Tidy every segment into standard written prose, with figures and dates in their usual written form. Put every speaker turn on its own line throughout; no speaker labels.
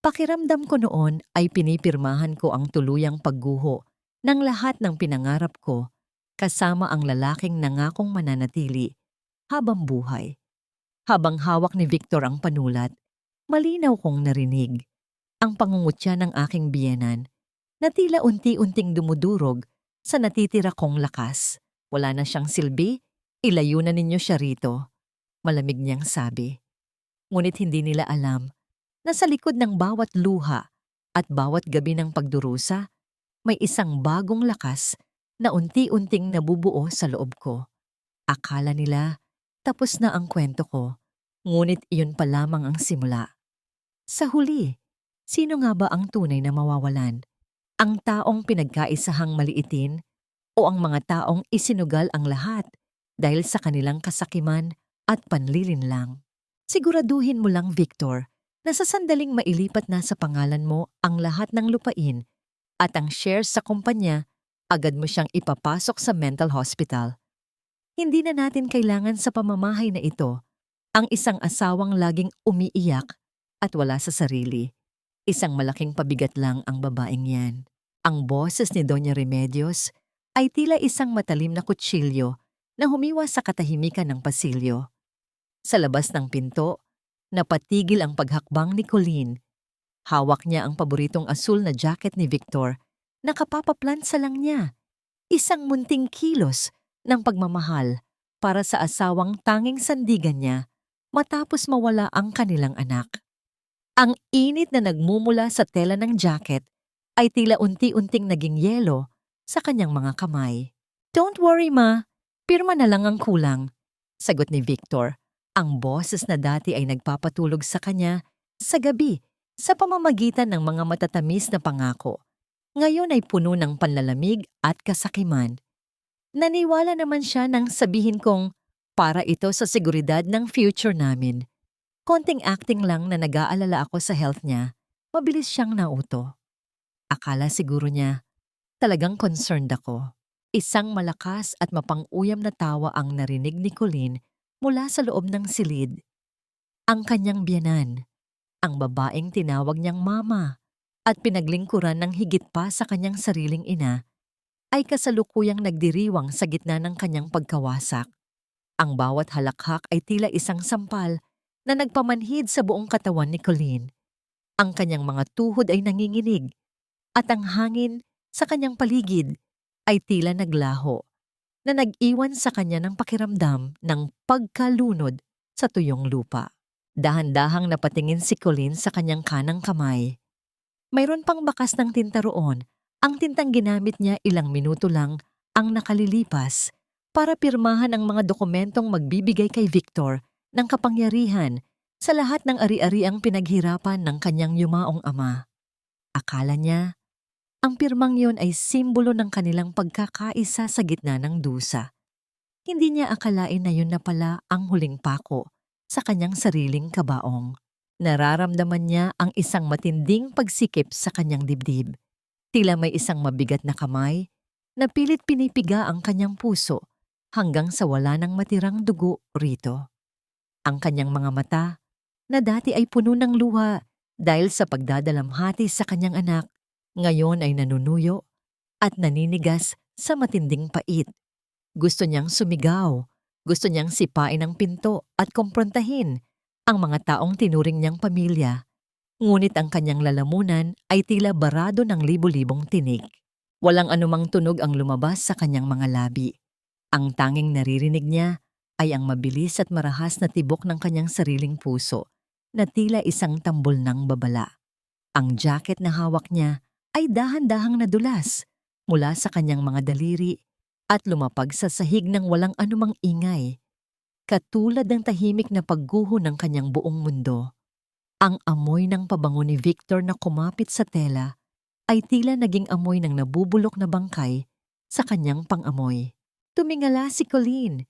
Pakiramdam ko noon ay pinipirmahan ko ang tuluyang pagguho ng lahat ng pinangarap ko kasama ang lalaking nangakong mananatili habang buhay. Habang hawak ni Victor ang panulat, malinaw kong narinig ang pangungutya ng aking biyenan na tila unti-unting dumudurog sa natitira kong lakas. Wala na siyang silbi, ilayo na ninyo siya rito, malamig niyang sabi. Ngunit hindi nila alam na sa likod ng bawat luha at bawat gabi ng pagdurusa, may isang bagong lakas na unti-unting nabubuo sa loob ko. Akala nila tapos na ang kwento ko, ngunit iyon pa lamang ang simula. Sa huli, sino nga ba ang tunay na mawawalan? Ang taong pinagkaisahang maliitin o ang mga taong isinugal ang lahat dahil sa kanilang kasakiman at panlilinlang? Siguraduhin mo lang, Victor, na sa sandaling mailipat na sa pangalan mo ang lahat ng lupain at ang shares sa kumpanya, agad mo siyang ipapasok sa mental hospital. Hindi na natin kailangan sa pamamahay na ito ang isang asawang laging umiiyak at wala sa sarili. Isang malaking pabigat lang ang babaeng yan. Ang boses ni Doña Remedios ay tila isang matalim na kutsilyo na humiwa sa katahimikan ng pasilyo. Sa labas ng pinto, napatigil ang paghakbang ni Colleen. Hawak niya ang paboritong asul na jacket ni Victor na kapapaplansa lang niya. Isang munting kilos ng pagmamahal para sa asawang tanging sandigan niya matapos mawala ang kanilang anak. Ang init na nagmumula sa tela ng jacket ay tila unti-unting naging yelo sa kanyang mga kamay. "Don't worry, ma. Pirma na lang ang kulang," sagot ni Victor. Ang boses na dati ay nagpapatulog sa kanya sa gabi sa pamamagitan ng mga matatamis na pangako. Ngayon ay puno ng panlalamig at kasakiman. Naniwala naman siya nang sabihin kong para ito sa seguridad ng future namin. Konting acting lang na nag-aalala ako sa health niya, mabilis siyang nauto. Akala siguro niya, talagang concerned ako. Isang malakas at mapang-uyam na tawa ang narinig ni Colleen mula sa loob ng silid. Ang kanyang biyenan, ang babaeng tinawag niyang mama at pinaglingkuran ng higit pa sa kanyang sariling ina, ay kasalukuyang nagdiriwang sa gitna ng kanyang pagkawasak. Ang bawat halakhak ay tila isang sampal na nagpamanhid sa buong katawan ni Colleen. Ang kanyang mga tuhod ay nanginginig at ang hangin sa kanyang paligid ay tila naglaho na nag-iwan sa kanya ng pakiramdam ng pagkalunod sa tuyong lupa. Dahan-dahang napatingin si Colleen sa kanyang kanang kamay. Mayroon pang bakas ng tinta roon. Ang tintang ginamit niya ilang minuto lang ang nakalilipas para pirmahan ang mga dokumentong magbibigay kay Victor ng kapangyarihan sa lahat ng ari-ariang pinaghirapan ng kanyang yumaong ama. Akala niya, ang pirmang yon ay simbolo ng kanilang pagkakaisa sa gitna ng dusa. Hindi niya akalain na yun na pala ang huling pako sa kanyang sariling kabaong. Nararamdaman niya ang isang matinding pagsikip sa kanyang dibdib. Tila may isang mabigat na kamay na pilit pinipiga ang kanyang puso hanggang sa wala nang matirang dugo rito. Ang kanyang mga mata, na dati ay puno ng luha dahil sa pagdadalamhati sa kanyang anak, ngayon ay nanunuyo at naninigas sa matinding pait. Gusto niyang sumigaw, gusto niyang sipain ang pinto at kumprontahin ang mga taong tinuring niyang pamilya. Ngunit ang kanyang lalamunan ay tila barado ng libo-libong tinig. Walang anumang tunog ang lumabas sa kanyang mga labi. Ang tanging naririnig niya ay ang mabilis at marahas na tibok ng kanyang sariling puso na tila isang tambol ng babala. Ang jacket na hawak niya ay dahan-dahang nadulas mula sa kanyang mga daliri at lumapag sa sahig ng walang anumang ingay, katulad ng tahimik na pagguho ng kanyang buong mundo. Ang amoy ng pabango ni Victor na kumapit sa tela ay tila naging amoy ng nabubulok na bangkay sa kanyang pang-amoy. Tumingala si Colleen,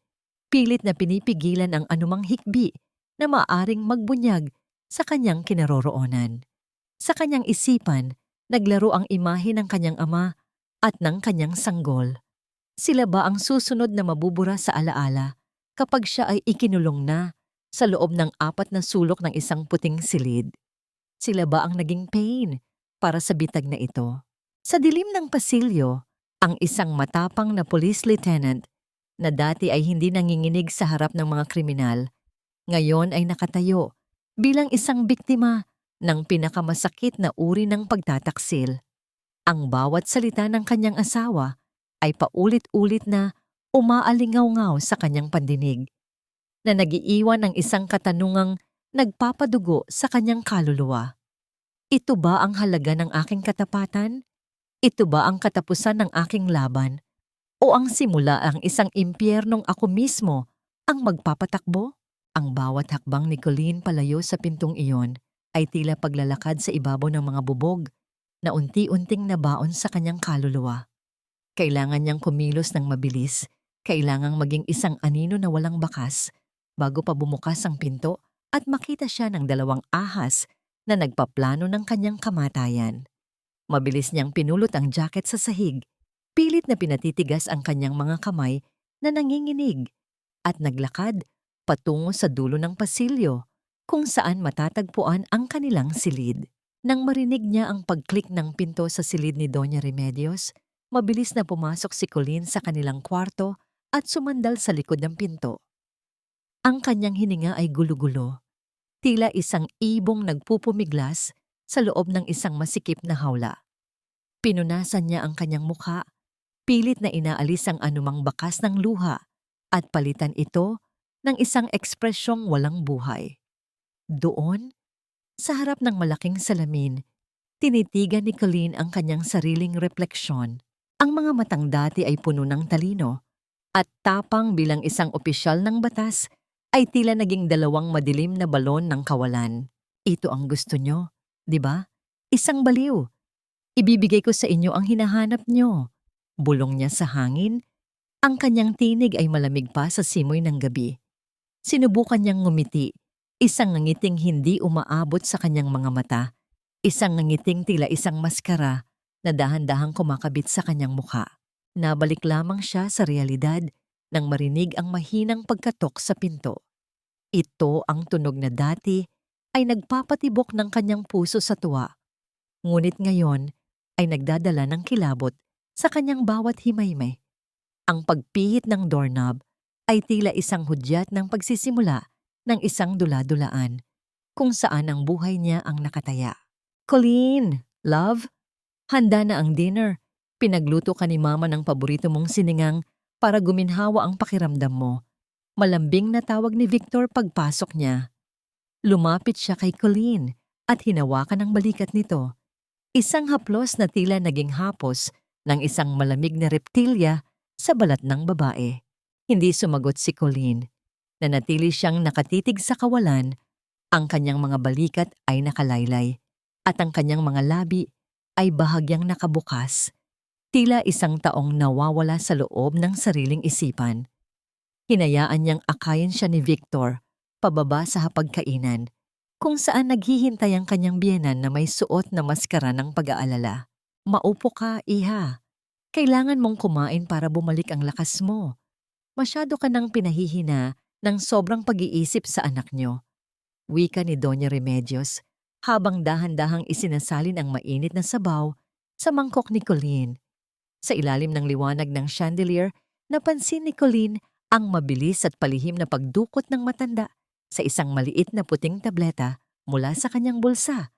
pilit na pinipigilan ang anumang hikbi na maaring magbunyag sa kanyang kinaroroonan. Sa kanyang isipan, naglaro ang imahe ng kanyang ama at ng kanyang sanggol. Sila ba ang susunod na mabubura sa alaala kapag siya ay ikinulong na sa loob ng 4 na sulok ng isang puting silid? Sila ba ang naging pain para sa bitag na ito? Sa dilim ng pasilyo, ang isang matapang na police lieutenant na dati ay hindi nanginginig sa harap ng mga kriminal, ngayon ay nakatayo bilang isang biktima ng pinakamasakit na uri ng pagtataksil. Ang bawat salita ng kanyang asawa ay paulit-ulit na umaalingaw-ngaw sa kanyang pandinig, na nagiiwan ng isang katanungang nagpapadugo sa kanyang kaluluwa. Ito ba ang halaga ng aking katapatan? Ito ba ang katapusan ng aking laban? O ang simula ang isang impyernong ako mismo ang magpapatakbo? Ang bawat hakbang ni Colleen palayo sa pintong iyon ay tila paglalakad sa ibabaw ng mga bubog na unti-unting nabaon sa kanyang kaluluwa. Kailangan niyang kumilos ng mabilis, kailangang maging isang anino na walang bakas bago pa bumukas ang pinto at makita siya ng dalawang ahas na nagpaplano ng kanyang kamatayan. Mabilis niyang pinulot ang jacket sa sahig, pilit na pinatitigas ang kanyang mga kamay na nanginginig at naglakad patungo sa dulo ng pasilyo kung saan matatagpuan ang kanilang silid. Nang marinig niya ang pag-click ng pinto sa silid ni Doña Remedios, mabilis na pumasok si Colleen sa kanilang kwarto at sumandal sa likod ng pinto. Ang kanyang hininga ay gulo-gulo, tila isang ibong nagpupumiglas sa loob ng isang masikip na hawla. Pinunasan niya ang kanyang mukha, pilit na inaalis ang anumang bakas ng luha at palitan ito ng isang ekspresyong walang buhay. Doon, sa harap ng malaking salamin, tinitigan ni Colleen ang kanyang sariling refleksyon. Ang mga matang dati ay puno ng talino at tapang bilang isang opisyal ng batas ay tila naging dalawang madilim na balon ng kawalan. Ito ang gusto nyo, di ba? Isang baliw. Ibibigay ko sa inyo ang hinahanap nyo. Bulong niya sa hangin. Ang kanyang tinig ay malamig pa sa simoy ng gabi. Sinubukan niyang ngumiti, isang ngiting hindi umaabot sa kanyang mga mata, isang ngiting tila isang maskara na dahan-dahang kumakabit sa kanyang mukha. Nabalik lamang siya sa realidad nang marinig ang mahinang pagkatok sa pinto. Ito ang tunog na dati ay nagpapatibok ng kanyang puso sa tuwa, ngunit ngayon ay nagdadala ng kilabot sa kanyang bawat himaymay. Ang pagpihit ng doorknob ay tila isang hudyat ng pagsisimula ng isang dula-dulaan kung saan ang buhay niya ang nakataya. Colleen, love, handa na ang dinner. Pinagluto ka ni Mama ng paborito mong siningang para guminhawa ang pakiramdam mo. Malambing na tawag ni Victor pagpasok niya. Lumapit siya kay Colleen at hinawakan ang balikat nito. Isang haplos na tila naging hapos ng isang malamig na reptilya sa balat ng babae. Hindi sumagot si Colleen. Nanatili siyang nakatitig sa kawalan, ang kanyang mga balikat ay nakalaylay at ang kanyang mga labi ay bahagyang nakabukas. Tila isang taong nawawala sa loob ng sariling isipan. Hinayaan niyang akayin siya ni Victor pababa sa hapagkainan, kung saan naghihintay ang kanyang biyenan na may suot na maskara ng pag-aalala. Maupo ka, iha. Kailangan mong kumain para bumalik ang lakas mo. Masyado ka nang pinahihina ng sobrang pag-iisip sa anak niyo. Wika ni Doña Remedios habang dahan-dahang isinasalin ang mainit na sabaw sa mangkok ni Colleen. Sa ilalim ng liwanag ng chandelier, napansin ni Colleen ang mabilis at palihim na pagdukot ng matanda sa isang maliit na puting tableta mula sa kanyang bulsa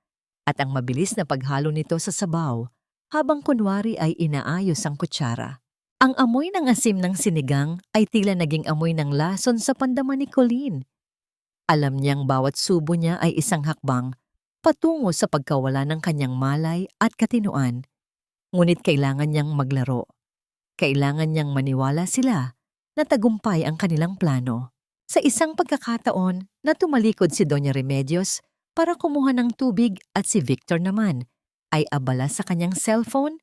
at ang mabilis na paghalo nito sa sabaw habang kunwari ay inaayos ang kutsara. Ang amoy ng asim ng sinigang ay tila naging amoy ng lason sa pandama ni Colleen. Alam niyang bawat subo niya ay isang hakbang patungo sa pagkawala ng kanyang malay at katinuan. Ngunit kailangan niyang maglaro. Kailangan niyang maniwala sila na tagumpay ang kanilang plano. Sa isang pagkakataon na tumalikod si Doña Remedios para kumuha ng tubig at si Victor naman ay abala sa kanyang cellphone,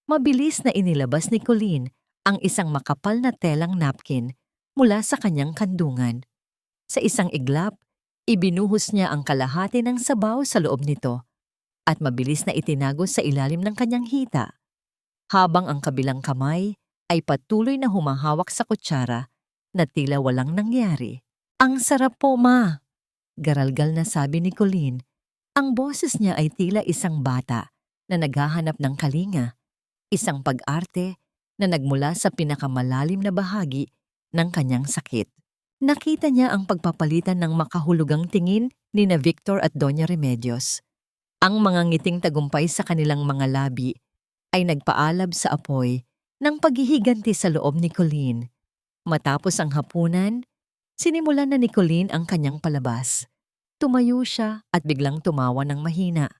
mabilis na inilabas ni Colleen ang isang makapal na telang napkin mula sa kanyang kandungan. Sa isang iglap, ibinuhos niya ang kalahati ng sabaw sa loob nito at mabilis na itinago sa ilalim ng kanyang hita, habang ang kabilang kamay ay patuloy na humahawak sa kutsara na tila walang nangyari. Ang sarap po, Ma! Garalgal na sabi ni Colleen Ang boses niya ay tila isang bata na naghahanap ng kalinga, isang pag-arte na nagmula sa pinakamalalim na bahagi ng kanyang sakit. Nakita niya ang pagpapalitan ng makahulugang tingin ni na Victor at Doña Remedios. Ang mga ngiting tagumpay sa kanilang mga labi ay nagpaalab sa apoy ng paghihiganti sa loob ni Colleen. Matapos ang hapunan, sinimulan na ni Colleen ang kanyang palabas. Tumayo siya at biglang tumawa ng mahina.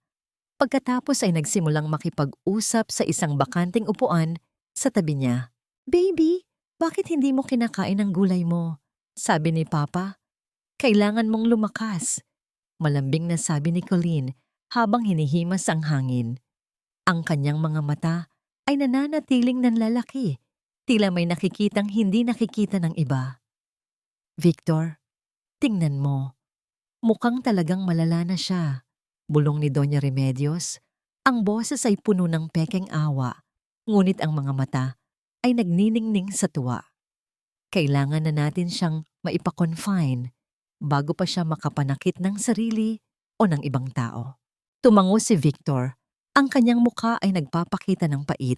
Pagkatapos ay nagsimulang makipag-usap sa isang bakanting upuan sa tabi niya. "Baby, bakit hindi mo kinakain ang gulay mo?" sabi ni Papa. "Kailangan mong lumakas," malambing na sabi ni Colleen habang hinihimas ang hangin. Ang kanyang mga mata ay nananatiling nanlalaki, tila may nakikitang hindi nakikita ng iba. "Victor, tingnan mo. Mukhang talagang malala na siya," bulong ni Doña Remedios. Ang boses ay puno ng pekeng awa, ngunit ang mga mata ay nagniningning sa tuwa. Kailangan na natin siyang maipa-confine bago pa siya makapanakit ng sarili o ng ibang tao. Tumango si Victor. Ang kanyang mukha ay nagpapakita ng pait.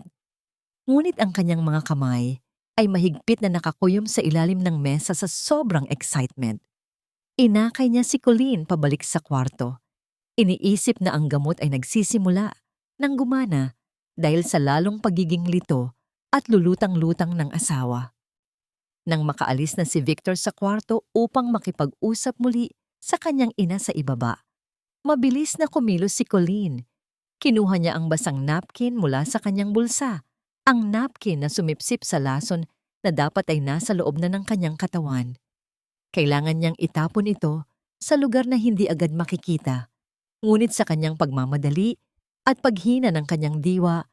Ngunit ang kanyang mga kamay ay mahigpit na nakakuyom sa ilalim ng mesa sa sobrang excitement. Inakay niya si Colleen pabalik sa kwarto. Iniisip na ang gamot ay nagsisimula ng gumana dahil sa lalong pagiging lito at lulutang-lutang ng asawa. Nang makaalis na si Victor sa kwarto upang makipag-usap muli sa kanyang ina sa ibaba, mabilis na kumilos si Colleen. Kinuha niya ang basang napkin mula sa kanyang bulsa, ang napkin na sumipsip sa lason na dapat ay nasa loob na ng kanyang katawan. Kailangan niyang itapon ito sa lugar na hindi agad makikita, ngunit sa kanyang pagmamadali at paghina ng kanyang diwa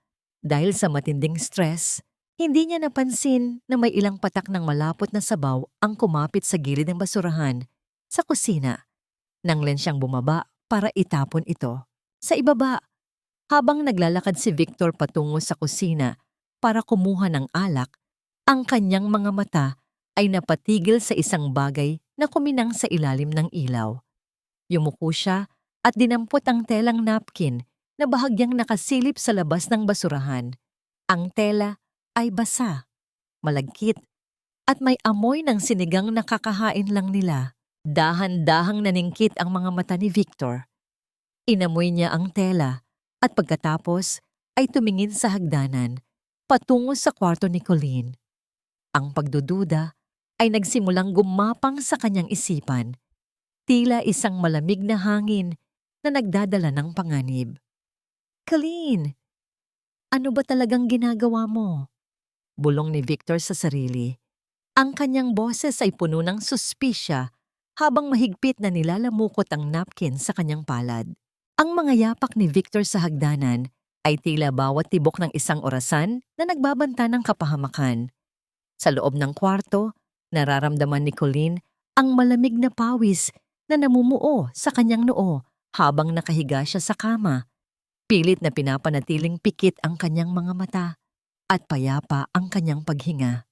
dahil sa matinding stress, hindi niya napansin na may ilang patak ng malapot na sabaw ang kumapit sa gilid ng basurahan sa kusina. Nanglen siyang bumaba para itapon ito sa ibaba. Habang naglalakad si Victor patungo sa kusina para kumuha ng alak, ang kanyang mga mata ay napatigil sa isang bagay na kuminang sa ilalim ng ilaw. Yumuko siya at dinampot ang telang napkin na bahagyang nakasilip sa labas ng basurahan. Ang tela ay basa, malagkit, at may amoy ng sinigang na kakahain lang nila. Dahan-dahang naningkit ang mga mata ni Victor. Inamoy niya ang tela at pagkatapos ay tumingin sa hagdanan patungo sa kwarto ni Colleen. Ang pagdududa ay nagsimulang gumapang sa kanyang isipan, tila isang malamig na hangin na nagdadala ng panganib. "Colleen, ano ba talagang ginagawa mo?" bulong ni Victor sa sarili. Ang kanyang boses ay puno ng suspisya habang mahigpit na nilalamukot ang napkin sa kanyang palad. Ang mga yapak ni Victor sa hagdanan ay tila bawat tibok ng isang orasan na nagbabanta ng kapahamakan. Sa loob ng kwarto, nararamdaman ni Colleen ang malamig na pawis na namumuo sa kanyang noo habang nakahiga siya sa kama. Pilit na pinapanatiling pikit ang kanyang mga mata at payapa ang kanyang paghinga.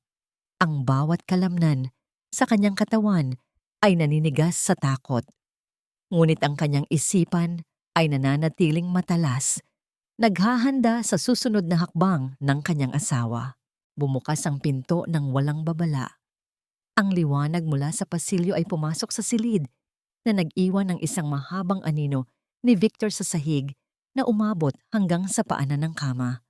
Ang bawat kalamnan sa kanyang katawan ay naninigas sa takot. Ngunit ang kanyang isipan ay nananatiling matalas, naghahanda sa susunod na hakbang ng kanyang asawa. Bumukas ang pinto ng walang babala. Ang liwanag mula sa pasilyo ay pumasok sa silid na nag-iwan ng isang mahabang anino ni Victor sa sahig na umabot hanggang sa paanan ng kama.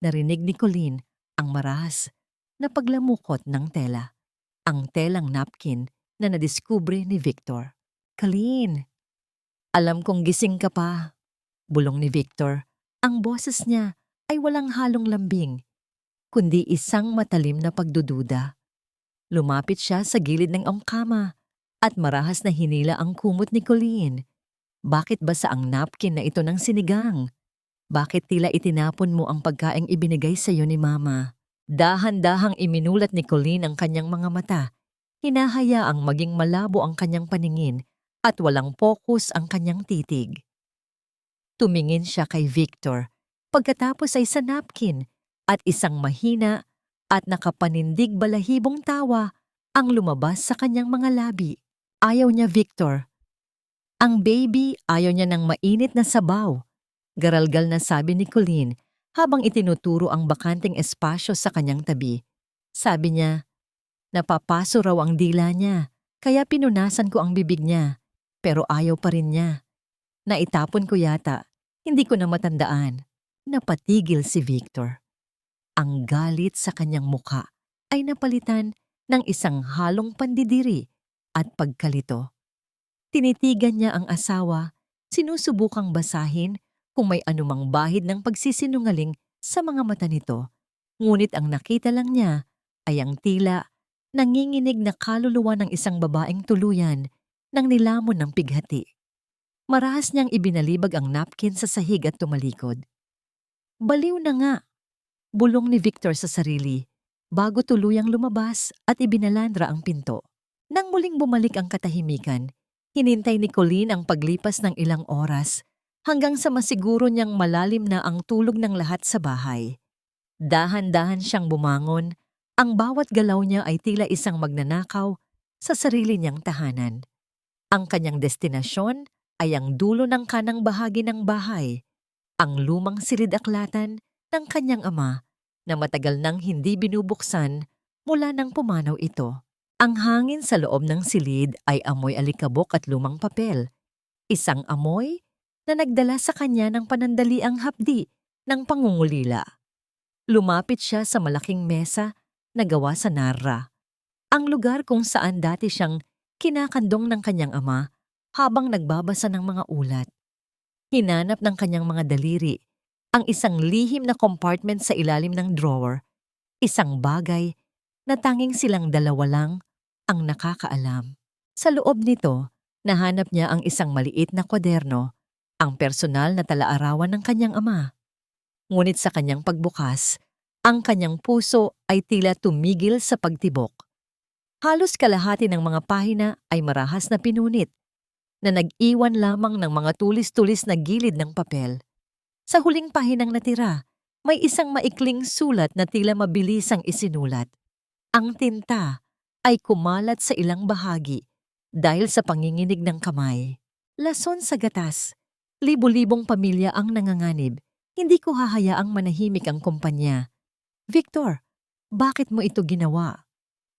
Narinig ni Colleen ang marahas na paglamukot ng tela. Ang telang napkin na nadiskubre ni Victor. "Colleen, alam kong gising ka pa," bulong ni Victor. Ang boses niya ay walang halong lambing, kundi isang matalim na pagdududa. Lumapit siya sa gilid ng kama at marahas na hinila ang kumot ni Colleen. "Bakit basa ang napkin na ito ng sinigang? Bakit tila itinapon mo ang pagkaing ibinigay sa iyo ni Mama?" Dahan-dahang iminulat ni Colleen ang kanyang mga mata. Hinahayaang maging malabo ang kanyang paningin at walang pokus ang kanyang titig. Tumingin siya kay Victor, pagkatapos ay sa napkin at isang mahina at nakapanindig balahibong tawa ang lumabas sa kanyang mga labi. "Ayaw niya, Victor. Ang baby ayaw niya ng mainit na sabaw. Garalgal na sabi ni Colleen habang itinuturo ang bakanteng espasyo sa kanyang tabi. Sabi niya, napapaso raw ang dila niya, kaya pinunasan ko ang bibig niya. Pero ayaw pa rin niya. Naitapon ko yata, hindi ko na matandaan. Napatigil si Victor. Ang galit sa kanyang muka ay napalitan ng isang halong pandidiri at pagkalito. Tinitigan niya ang asawa, sinusubukang basahin kung may anumang bahid ng pagsisinungaling sa mga mata nito. Ngunit ang nakita lang niya ay ang tila nanginginig na kaluluwa ng isang babaeng tuluyan ng nilamon ng pighati. Marahas niyang ibinalibag ang napkin sa sahig at tumalikod. Baliw na nga, bulong ni Victor sa sarili, bago tuluyang lumabas at ibinalandra ang pinto. Nang muling bumalik ang katahimikan, hinintay ni Colleen ang paglipas ng ilang oras hanggang sa masiguro niyang malalim na ang tulog ng lahat sa bahay. Dahan-dahan siyang bumangon, ang bawat galaw niya ay tila isang magnanakaw sa sarili niyang tahanan. Ang kanyang destinasyon ay ang dulo ng kanang bahagi ng bahay, ang lumang silid-aklatan ng kanyang ama na matagal nang hindi binubuksan mula nang pumanaw ito. Ang hangin sa loob ng silid ay amoy alikabok at lumang papel, isang amoy na nagdala sa kanya ng panandaliang hapdi ng pangungulila. Lumapit siya sa malaking mesa na gawa sa narra, ang lugar kung saan dati siyang kinakandong ng kanyang ama habang nagbabasa ng mga ulat. Hinanap ng kanyang mga daliri ang isang lihim na compartment sa ilalim ng drawer, isang bagay na tanging silang dalawa lang ang nakakaalam. Sa loob nito, nahanap niya ang isang maliit na kwaderno, ang personal na talaarawan ng kanyang ama. Ngunit sa kanyang pagbukas, ang kanyang puso ay tila tumigil sa pagtibok. Halos kalahati ng mga pahina ay marahas na pinunit, na nag-iwan lamang ng mga tulis-tulis na gilid ng papel. Sa huling pahinang natira, may isang maikling sulat na tila mabilisang isinulat. Ang tinta ay kumalat sa ilang bahagi dahil sa panginginig ng kamay. Lason sa gatas, libo-libong pamilya ang nanganganib. Hindi ko hahayaang manahimik ang kumpanya. Victor, bakit mo ito ginawa?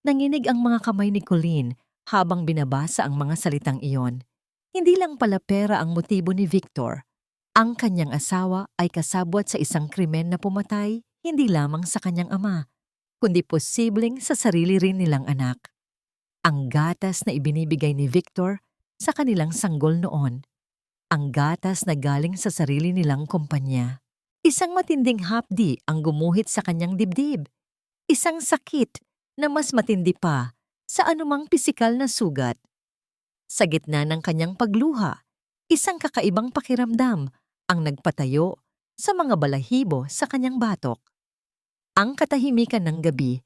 Nanginig ang mga kamay ni Colleen habang binabasa ang mga salitang iyon. Hindi lang pala pera ang motibo ni Victor. Ang kanyang asawa ay kasabwat sa isang krimen na pumatay hindi lamang sa kanyang ama, kundi posibleng sa sarili rin nilang anak. Ang gatas na ibinibigay ni Victor sa kanilang sanggol noon. Ang gatas na galing sa sarili nilang kumpanya. Isang matinding hapdi ang gumuhit sa kanyang dibdib. Isang sakit na mas matindi pa sa anumang pisikal na sugat. Sa gitna ng kanyang pagluha, isang kakaibang pakiramdam ang nagpatayo sa mga balahibo sa kanyang batok. Ang katahimikan ng gabi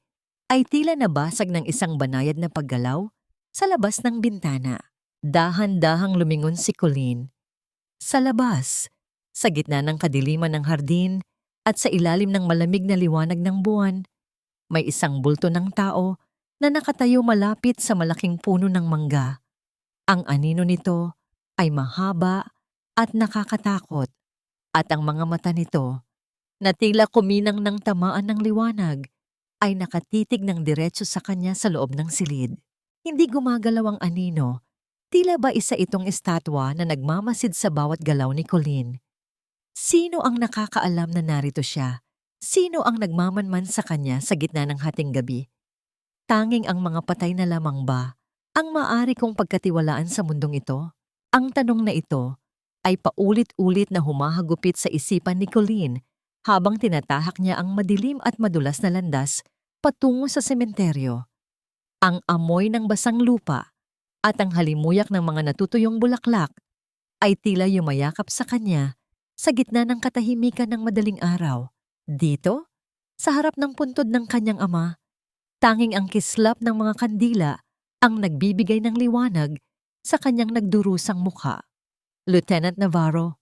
ay tila nabasag ng isang banayad na paggalaw sa labas ng bintana. Dahan-dahang lumingon si Colleen. Sa labas, sa gitna ng kadiliman ng hardin at sa ilalim ng malamig na liwanag ng buwan, may isang bulto ng tao na nakatayo malapit sa malaking puno ng mangga. Ang anino nito ay mahaba at nakakatakot, at ang mga mata nito, na tila kuminang ng tamaan ng liwanag, ay nakatitig ng diretso sa kanya sa loob ng silid. Hindi gumagalaw ang anino, tila ba isa itong estatwa na nagmamasid sa bawat galaw ni Colleen. Sino ang nakakaalam na narito siya? Sino ang nagmamanman sa kanya sa gitna ng hating gabi? Tanging ang mga patay na lamang ba ang maaari kong pagkatiwalaan sa mundong ito? Ang tanong na ito ay paulit-ulit na humahagupit sa isipan ni Colleen habang tinatahak niya ang madilim at madulas na landas patungo sa sementeryo. Ang amoy ng basang lupa at ang halimuyak ng mga natutuyong bulaklak ay tila yumayakap sa kanya sa gitna ng katahimikan ng madaling araw. Dito, sa harap ng puntod ng kanyang ama, tanging ang kislap ng mga kandila ang nagbibigay ng liwanag sa kanyang nagdurusang mukha. Lieutenant Navarro,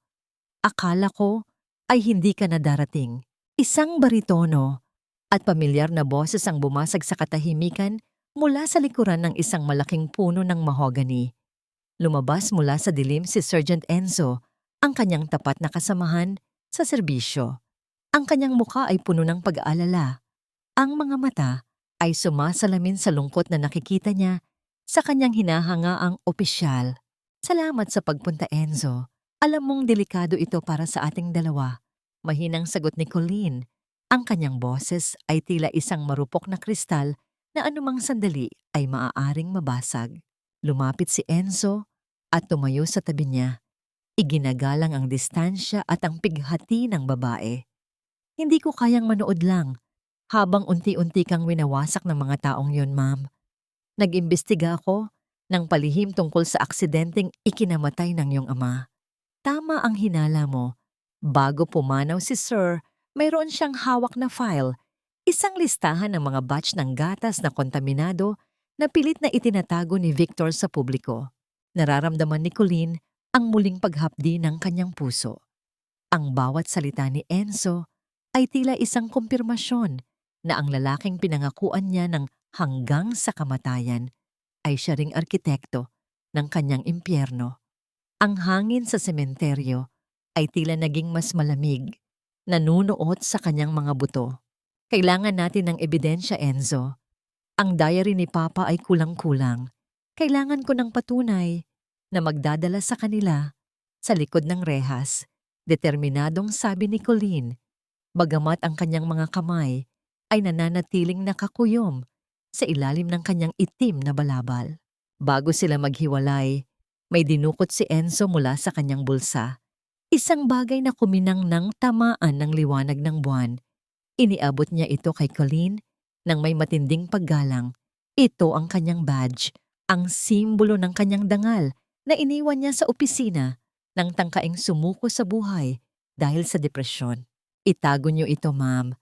akala ko ay hindi ka na darating. Isang baritono at pamilyar na boses ang bumasag sa katahimikan mula sa likuran ng isang malaking puno ng mahogany. Lumabas mula sa dilim si Sergeant Enzo, ang kanyang tapat na kasamahan sa serbisyo. Ang kanyang muka ay puno ng pag-aalala. Ang mga mata ay sumasalamin sa lungkot na nakikita niya sa kanyang hinahangaang opisyal. Salamat sa pagpunta, Enzo. Alam mong delikado ito para sa ating dalawa. Mahinang sagot ni Colleen. Ang kanyang boses ay tila isang marupok na kristal na anumang sandali ay maaaring mabasag. Lumapit si Enzo at tumayo sa tabi niya. Iginagalang ang distansya at ang pighati ng babae. Hindi ko kayang manood lang habang unti-unti kang winawasak ng mga taong yon, ma'am. Nag-imbestiga ako ng palihim tungkol sa aksidenteng ikinamatay ng iyong ama. Tama ang hinala mo. Bago pumanaw si Sir, mayroon siyang hawak na file, isang listahan ng mga batch ng gatas na kontaminado na pilit na itinatago ni Victor sa publiko. Nararamdaman ni Colleen ang muling paghapdi ng kanyang puso. Ang bawat salita ni Enzo ay tila isang kumpirmasyon na ang lalaking pinangakuan niya ng hanggang sa kamatayan ay siya ring arkitekto ng kanyang impyerno. Ang hangin sa sementeryo ay tila naging mas malamig, nanunuot sa kanyang mga buto. Kailangan natin ng ebidensya, Enzo. Ang diary ni Papa ay kulang-kulang. Kailangan ko ng patunay na magdadala sa kanila sa likod ng rehas. Determinadong sabi ni Colleen, bagamat ang kanyang mga kamay ay nananatiling nakakuyom sa ilalim ng kanyang itim na balabal. Bago sila maghiwalay, may dinukot si Enzo mula sa kanyang bulsa. Isang bagay na kuminang ng tamaan ng liwanag ng buwan. Iniabot niya ito kay Colleen nang may matinding paggalang. Ito ang kanyang badge, ang simbolo ng kanyang dangal na iniwan niya sa opisina nang tangkaing sumuko sa buhay dahil sa depresyon. Itago niyo ito, ma'am.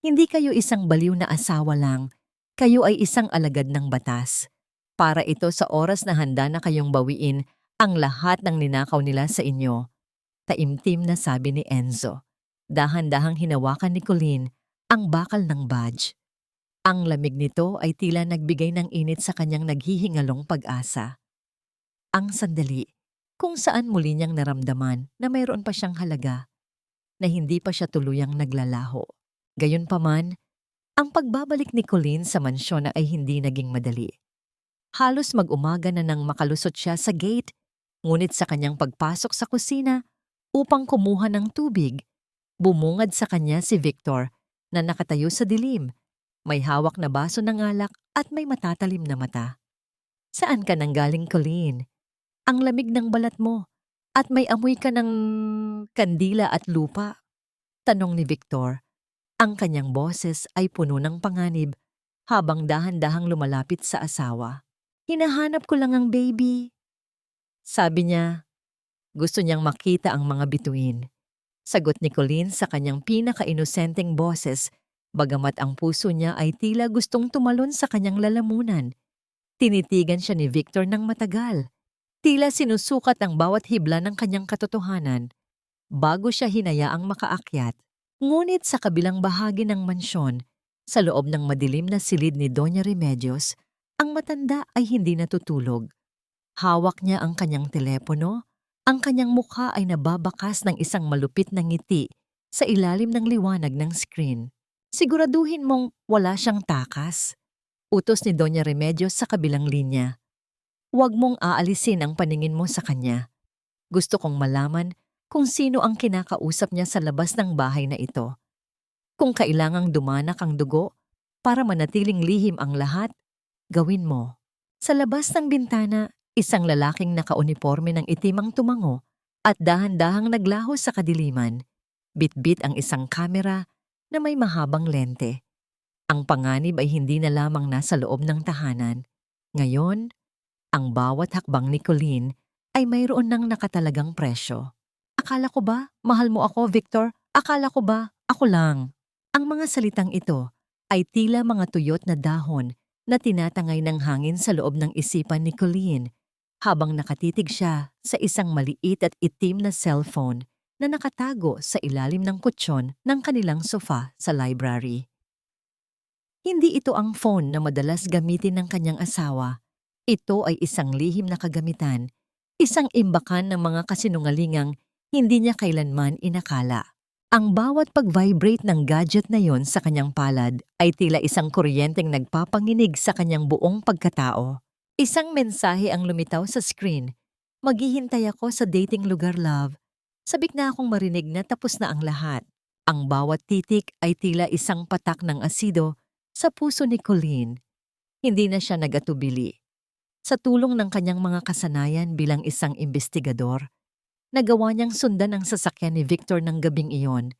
Hindi kayo isang baliw na asawa lang. Kayo ay isang alagad ng batas. Para ito sa oras na handa na kayong bawiin ang lahat ng ninakaw nila sa inyo. Taimtim na sabi ni Enzo. Dahan-dahang hinawakan ni Colleen ang bakal ng badge. Ang lamig nito ay tila nagbigay ng init sa kanyang naghihingalong pag-asa. Ang sandali, kung saan muli niyang naramdaman na mayroon pa siyang halaga, na hindi pa siya tuluyang naglalaho. Gayunpaman, ang pagbabalik ni Colleen sa mansyon ay hindi naging madali. Halos mag-umaga na nang makalusot siya sa gate, ngunit sa kanyang pagpasok sa kusina upang kumuha ng tubig, bumungad sa kanya si Victor na nakatayo sa dilim, may hawak na baso ng alak at may matatalim na mata. Saan ka nanggaling, Colleen? Ang lamig ng balat mo at may amoy ka ng kandila at lupa. Tanong ni Victor. Ang kanyang boses ay puno ng panganib habang dahan-dahang lumalapit sa asawa. Hinahanap ko lang ang baby. Sabi niya, gusto niyang makita ang mga bituin. Sagot ni Colleen sa kanyang pinaka-inosenteng boses, bagamat ang puso niya ay tila gustong tumalon sa kanyang lalamunan. Tinitigan siya ni Victor ng matagal. Tila sinusukat ang bawat hibla ng kanyang katotohanan bago siya hinayaang makaakyat. Ngunit sa kabilang bahagi ng mansyon, sa loob ng madilim na silid ni Doña Remedios, ang matanda ay hindi natutulog. Hawak niya ang kanyang telepono, ang kanyang mukha ay nababakas ng isang malupit na ngiti sa ilalim ng liwanag ng screen. Siguraduhin mong wala siyang takas. Utos ni Doña Remedios sa kabilang linya. Huwag mong aalisin ang paningin mo sa kanya. Gusto kong malaman kung sino ang kinakausap niya sa labas ng bahay na ito. Kung kailangang dumanak ang dugo para manatiling lihim ang lahat, gawin mo. Sa labas ng bintana, isang lalaking nakauniporme ng itim ang tumango at dahan-dahang naglaho sa kadiliman. Bit-bit ang isang kamera na may mahabang lente. Ang panganib ay hindi na lamang nasa loob ng tahanan. Ngayon, ang bawat hakbang ni Colleen ay mayroon ng nakatalagang presyo. Akala ko ba, mahal mo ako, Victor? Akala ko ba, ako lang? Ang mga salitang ito ay tila mga tuyot na dahon na tinatangay ng hangin sa loob ng isipan ni Colleen habang nakatitig siya sa isang maliit at itim na cellphone na nakatago sa ilalim ng kutsyon ng kanilang sofa sa library. Hindi ito ang phone na madalas gamitin ng kanyang asawa. Ito ay isang lihim na kagamitan Isang imbakan ng mga kasinungalingang hindi niya kailanman inakala. Ang bawat pag-vibrate ng gadget na yon sa kanyang palad ay tila isang kuryenteng nagpapanginig sa kanyang buong pagkatao. Isang mensahe ang lumitaw sa screen. Maghihintay ako sa dating lugar, love. Sabik na akong marinig na tapos na ang lahat. Ang bawat titik ay tila isang patak ng asido sa puso ni Colleen. Hindi na siya nag-atubili. Sa tulong ng kanyang mga kasanayan bilang isang investigador, nagawa niyang sundan ang sasakyan ni Victor ng gabing iyon.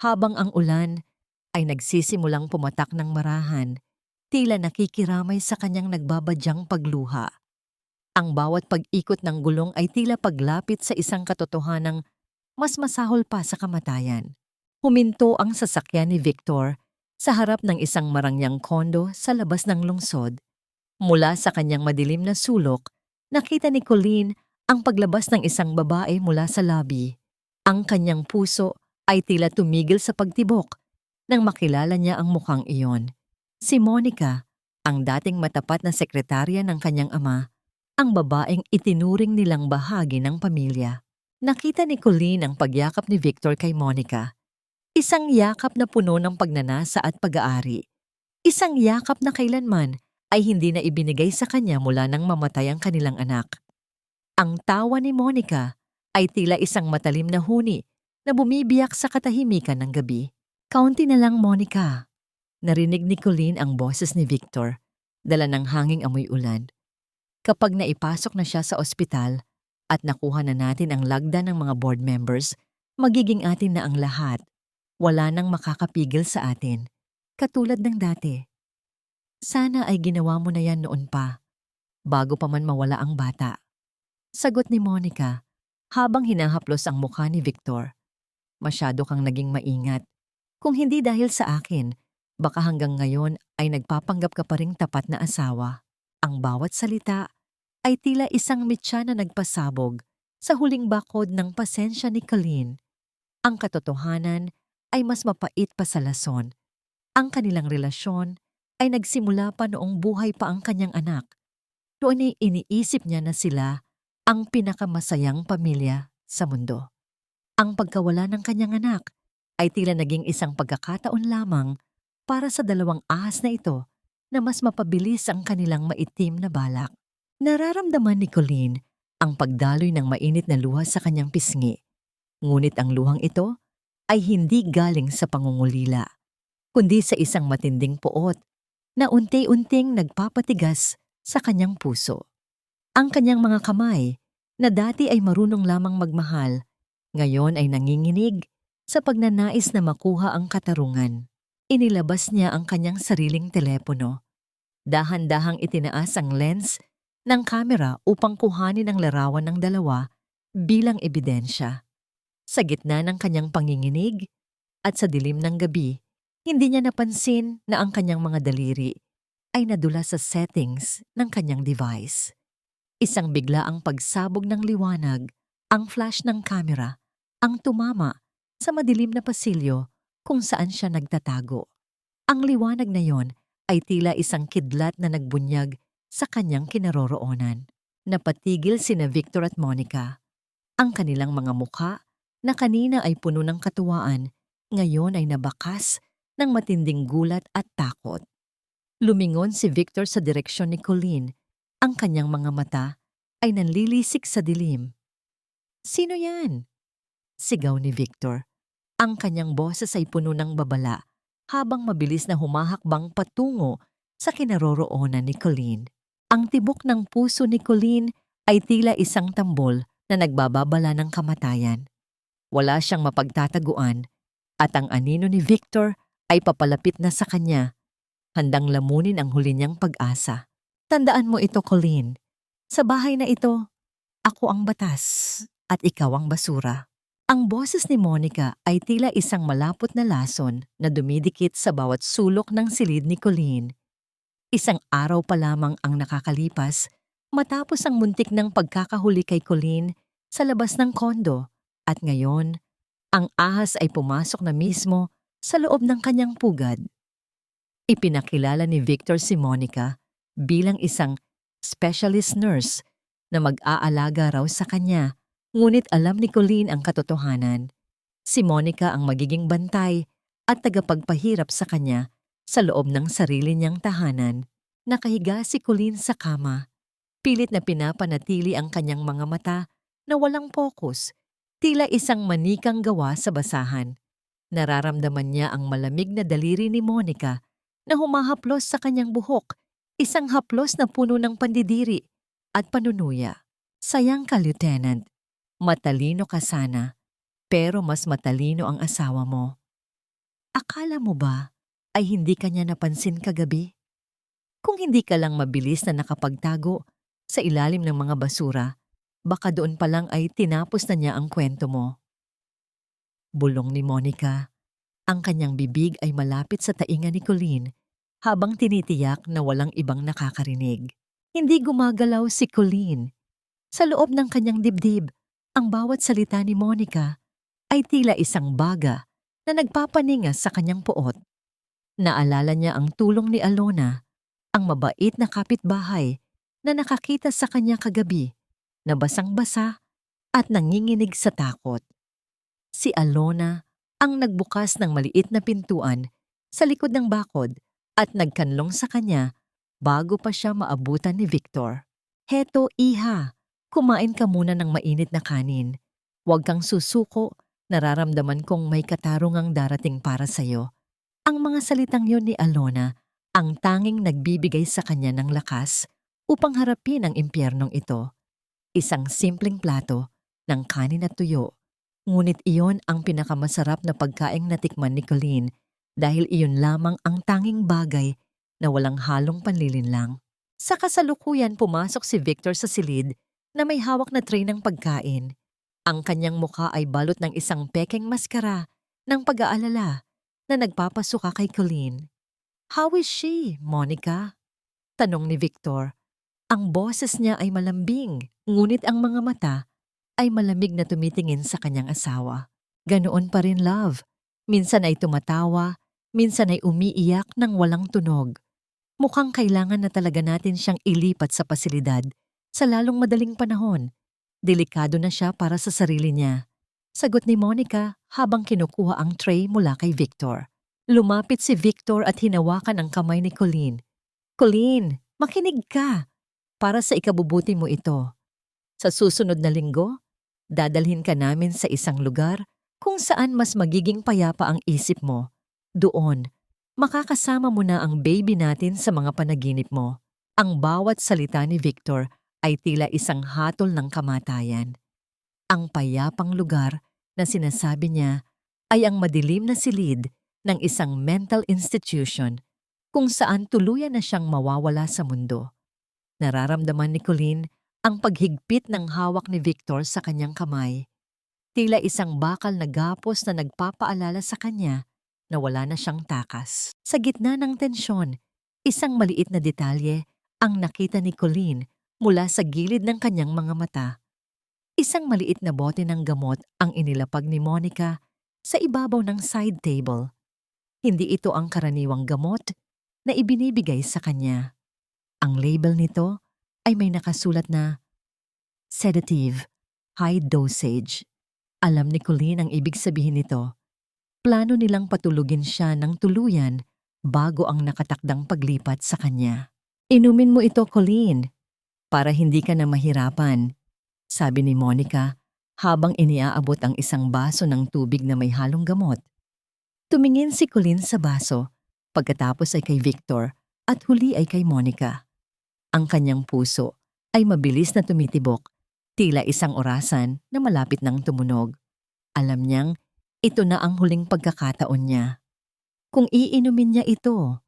Habang ang ulan ay nagsisimulang pumatak ng marahan, tila nakikiramay sa kanyang nagbabadyang pagluha. Ang bawat pag-ikot ng gulong ay tila paglapit sa isang katotohanang mas masahol pa sa kamatayan. Huminto ang sasakyan ni Victor sa harap ng isang marangyang kondo sa labas ng lungsod. Mula sa kanyang madilim na sulok, nakita ni Colleen ang paglabas ng isang babae mula sa lobby. Ang kanyang puso ay tila tumigil sa pagtibok nang makilala niya ang mukhang iyon. Si Monica, ang dating matapat na sekretarya ng kanyang ama, ang babaeng itinuring nilang bahagi ng pamilya. Nakita ni Colleen ang pagyakap ni Victor kay Monica. Isang yakap na puno ng pagnanasa at pag-aari. Isang yakap na kailanman ay hindi na ibinigay sa kanya mula nang mamatay ang kanilang anak. Ang tawa ni Monica ay tila isang matalim na huni na bumibiyak sa katahimikan ng gabi. Kaunti na lang, Monica. Narinig ni Colleen ang boses ni Victor, dala ng hanging amoy ulan. Kapag naipasok na siya sa ospital at nakuha na natin ang lagda ng mga board members, magiging atin na ang lahat. Wala nang makakapigil sa atin, katulad ng dati. Sana ay ginawa mo na yan noon pa, bago pa man mawala ang bata. Sagot ni Monica, habang hinahaplos ang mukha ni Victor. Masyado kang naging maingat. Kung hindi dahil sa akin, baka hanggang ngayon ay nagpapanggap ka pa ring tapat na asawa. Ang bawat salita ay tila isang mitya na nagpasabog sa huling bakod ng pasensya ni Colleen. Ang katotohanan ay mas mapait pa sa lason. Ang kanilang relasyon ay nagsimula pa noong buhay pa ang kanyang anak. Doon ay iniisip niya na sila ang pinakamasayang pamilya sa mundo. Ang pagkawala ng kanyang anak ay tila naging isang pagkakataon lamang para sa dalawang ahas na ito na mas mapabilis ang kanilang maitim na balak. Nararamdaman ni Colleen ang pagdaloy ng mainit na luha sa kanyang pisngi. Ngunit ang luhang ito ay hindi galing sa pangungulila, kundi sa isang matinding poot na unti-unting nagpapatigas sa kanyang puso. Ang kanyang mga kamay, na dati ay marunong lamang magmahal, ngayon ay nanginginig sa pagnanais na makuha ang katarungan. Inilabas niya ang kanyang sariling telepono. Dahan-dahang itinaas ang lens ng kamera upang kuhanin ang larawan ng dalawa bilang ebidensya. Sa gitna ng kanyang panginginig at sa dilim ng gabi, hindi niya napansin na ang kanyang mga daliri ay nadula sa settings ng kanyang device. Isang biglaang pagsabog ng liwanag, ang flash ng kamera, ang tumama sa madilim na pasilyo kung saan siya nagtatago. Ang liwanag na yon ay tila isang kidlat na nagbunyag sa kanyang kinaroroonan. Napatigil sina Victor at Monica. Ang kanilang mga mukha na kanina ay puno ng katuwaan, ngayon ay nabakas ng matinding gulat at takot. Lumingon si Victor sa direksyon ni Colleen. Ang kanyang mga mata ay nanlilisik sa dilim. "Sino yan?" sigaw ni Victor. Ang kanyang boses ay puno ng babala habang mabilis na humahakbang patungo sa kinaroroonan ni Colleen. Ang tibok ng puso ni Colleen ay tila isang tambol na nagbababala ng kamatayan. Wala siyang mapagtataguan at ang anino ni Victor ay papalapit na sa kanya, handang lamunin ang huli niyang pag-asa. "Tandaan mo ito, Colleen. Sa bahay na ito, ako ang batas at ikaw ang basura." Ang boses ni Monica ay tila isang malapot na lason na dumidikit sa bawat sulok ng silid ni Colleen. Isang araw pa lamang ang nakakalipas matapos ang muntik ng pagkakahuli kay Colleen sa labas ng kondo, at ngayon, ang ahas ay pumasok na mismo sa loob ng kanyang pugad. Ipinakilala ni Victor si Monica bilang isang specialist nurse na mag-aalaga raw sa kanya, ngunit alam ni Colleen ang katotohanan. Si Monica ang magiging bantay at tagapagpahirap sa kanya sa loob ng sarili niyang tahanan. Nakahiga si Colleen sa kama. Pilit na pinapanatili ang kanyang mga mata na walang pokus, tila isang manikang gawa sa basahan. Nararamdaman niya ang malamig na daliri ni Monica na humahaplos sa kanyang buhok, isang haplos na puno ng pandidiri at panunuya. Sayang ka, Lieutenant. Matalino ka sana, pero mas matalino ang asawa mo. Akala mo ba ay hindi ka niya napansin kagabi? Kung hindi ka lang mabilis na nakapagtago sa ilalim ng mga basura, baka doon pa lang ay tinapos na niya ang kwento mo. Bulong ni Monica. Ang kanyang bibig ay malapit sa tainga ni Colleen habang tinitiyak na walang ibang nakakarinig. Hindi gumagalaw si Colleen. Sa loob ng kanyang dibdib, ang bawat salita ni Monica ay tila isang baga na nagpapaninga sa kanyang puot. Naalala niya ang tulong ni Alona, ang mabait na kapitbahay na nakakita sa kanya kagabi, na basang-basa at nanginginig sa takot. Si Alona ang nagbukas ng maliit na pintuan sa likod ng bakod at nagkanlong sa kanya bago pa siya maabutan ni Victor. Heto, iha, kumain ka muna ng mainit na kanin. Huwag kang susuko, nararamdaman kong may katarungang darating para sa'yo. Ang mga salitang yon ni Alona ang tanging nagbibigay sa kanya ng lakas upang harapin ang impyernong ito. Isang simpleng plato ng kanin at tuyo. Ngunit iyon ang pinakamasarap na pagkaing natikman ni Colleen dahil iyon lamang ang tanging bagay na walang halong panlilinlang. Sa kasalukuyan pumasok si Victor sa silid na may hawak na tray ng pagkain. Ang kanyang mukha ay balot ng isang pekeng maskara ng pag-aalala na nagpapasuka kay Colleen. How is she, Monica? Tanong ni Victor. Ang boses niya ay malambing, ngunit ang mga mata ay malamig na tumitingin sa kanyang asawa. Ganoon pa rin, love. Minsan ay tumatawa, minsan ay umiiyak ng walang tunog. Mukhang kailangan na talaga natin siyang ilipat sa pasilidad sa lalong madaling panahon. Delikado na siya para sa sarili niya. Sagot ni Monica habang kinukuha ang tray mula kay Victor. Lumapit si Victor at hinawakan ang kamay ni Colleen. Colleen, makinig ka. Para sa ikabubuti mo ito. Sa susunod na linggo, dadalhin ka namin sa isang lugar kung saan mas magiging payapa ang isip mo. Doon, makakasama mo na ang baby natin sa mga panaginip mo. Ang bawat salita ni Victor ay tila isang hatol ng kamatayan. Ang payapang lugar na sinasabi niya ay ang madilim na silid ng isang mental institution kung saan tuluyan na siyang mawawala sa mundo. Nararamdaman ni Colleen ang paghigpit ng hawak ni Victor sa kanyang kamay. Tila isang bakal na gapos na nagpapaalala sa kanya na wala na siyang takas. Sa gitna ng tensyon, isang maliit na detalye ang nakita ni Colleen mula sa gilid ng kanyang mga mata. Isang maliit na bote ng gamot ang inilapag ni Monica sa ibabaw ng side table. Hindi ito ang karaniwang gamot na ibinibigay sa kanya. Ang label nito ay may nakasulat na sedative, high dosage. Alam ni Colleen ang ibig sabihin nito. Plano nilang patulugin siya ng tuluyan bago ang nakatakdang paglipat sa kanya. Inumin mo ito, Colleen, para hindi ka na mahirapan, sabi ni Monica habang iniaabot ang isang baso ng tubig na may halong gamot. Tumingin si Colleen sa baso, pagkatapos ay kay Victor at huli ay kay Monica. Ang kanyang puso ay mabilis na tumitibok, tila isang orasan na malapit ng tumunog. Alam niyang ito na ang huling pagkakataon niya. Kung iinumin niya ito,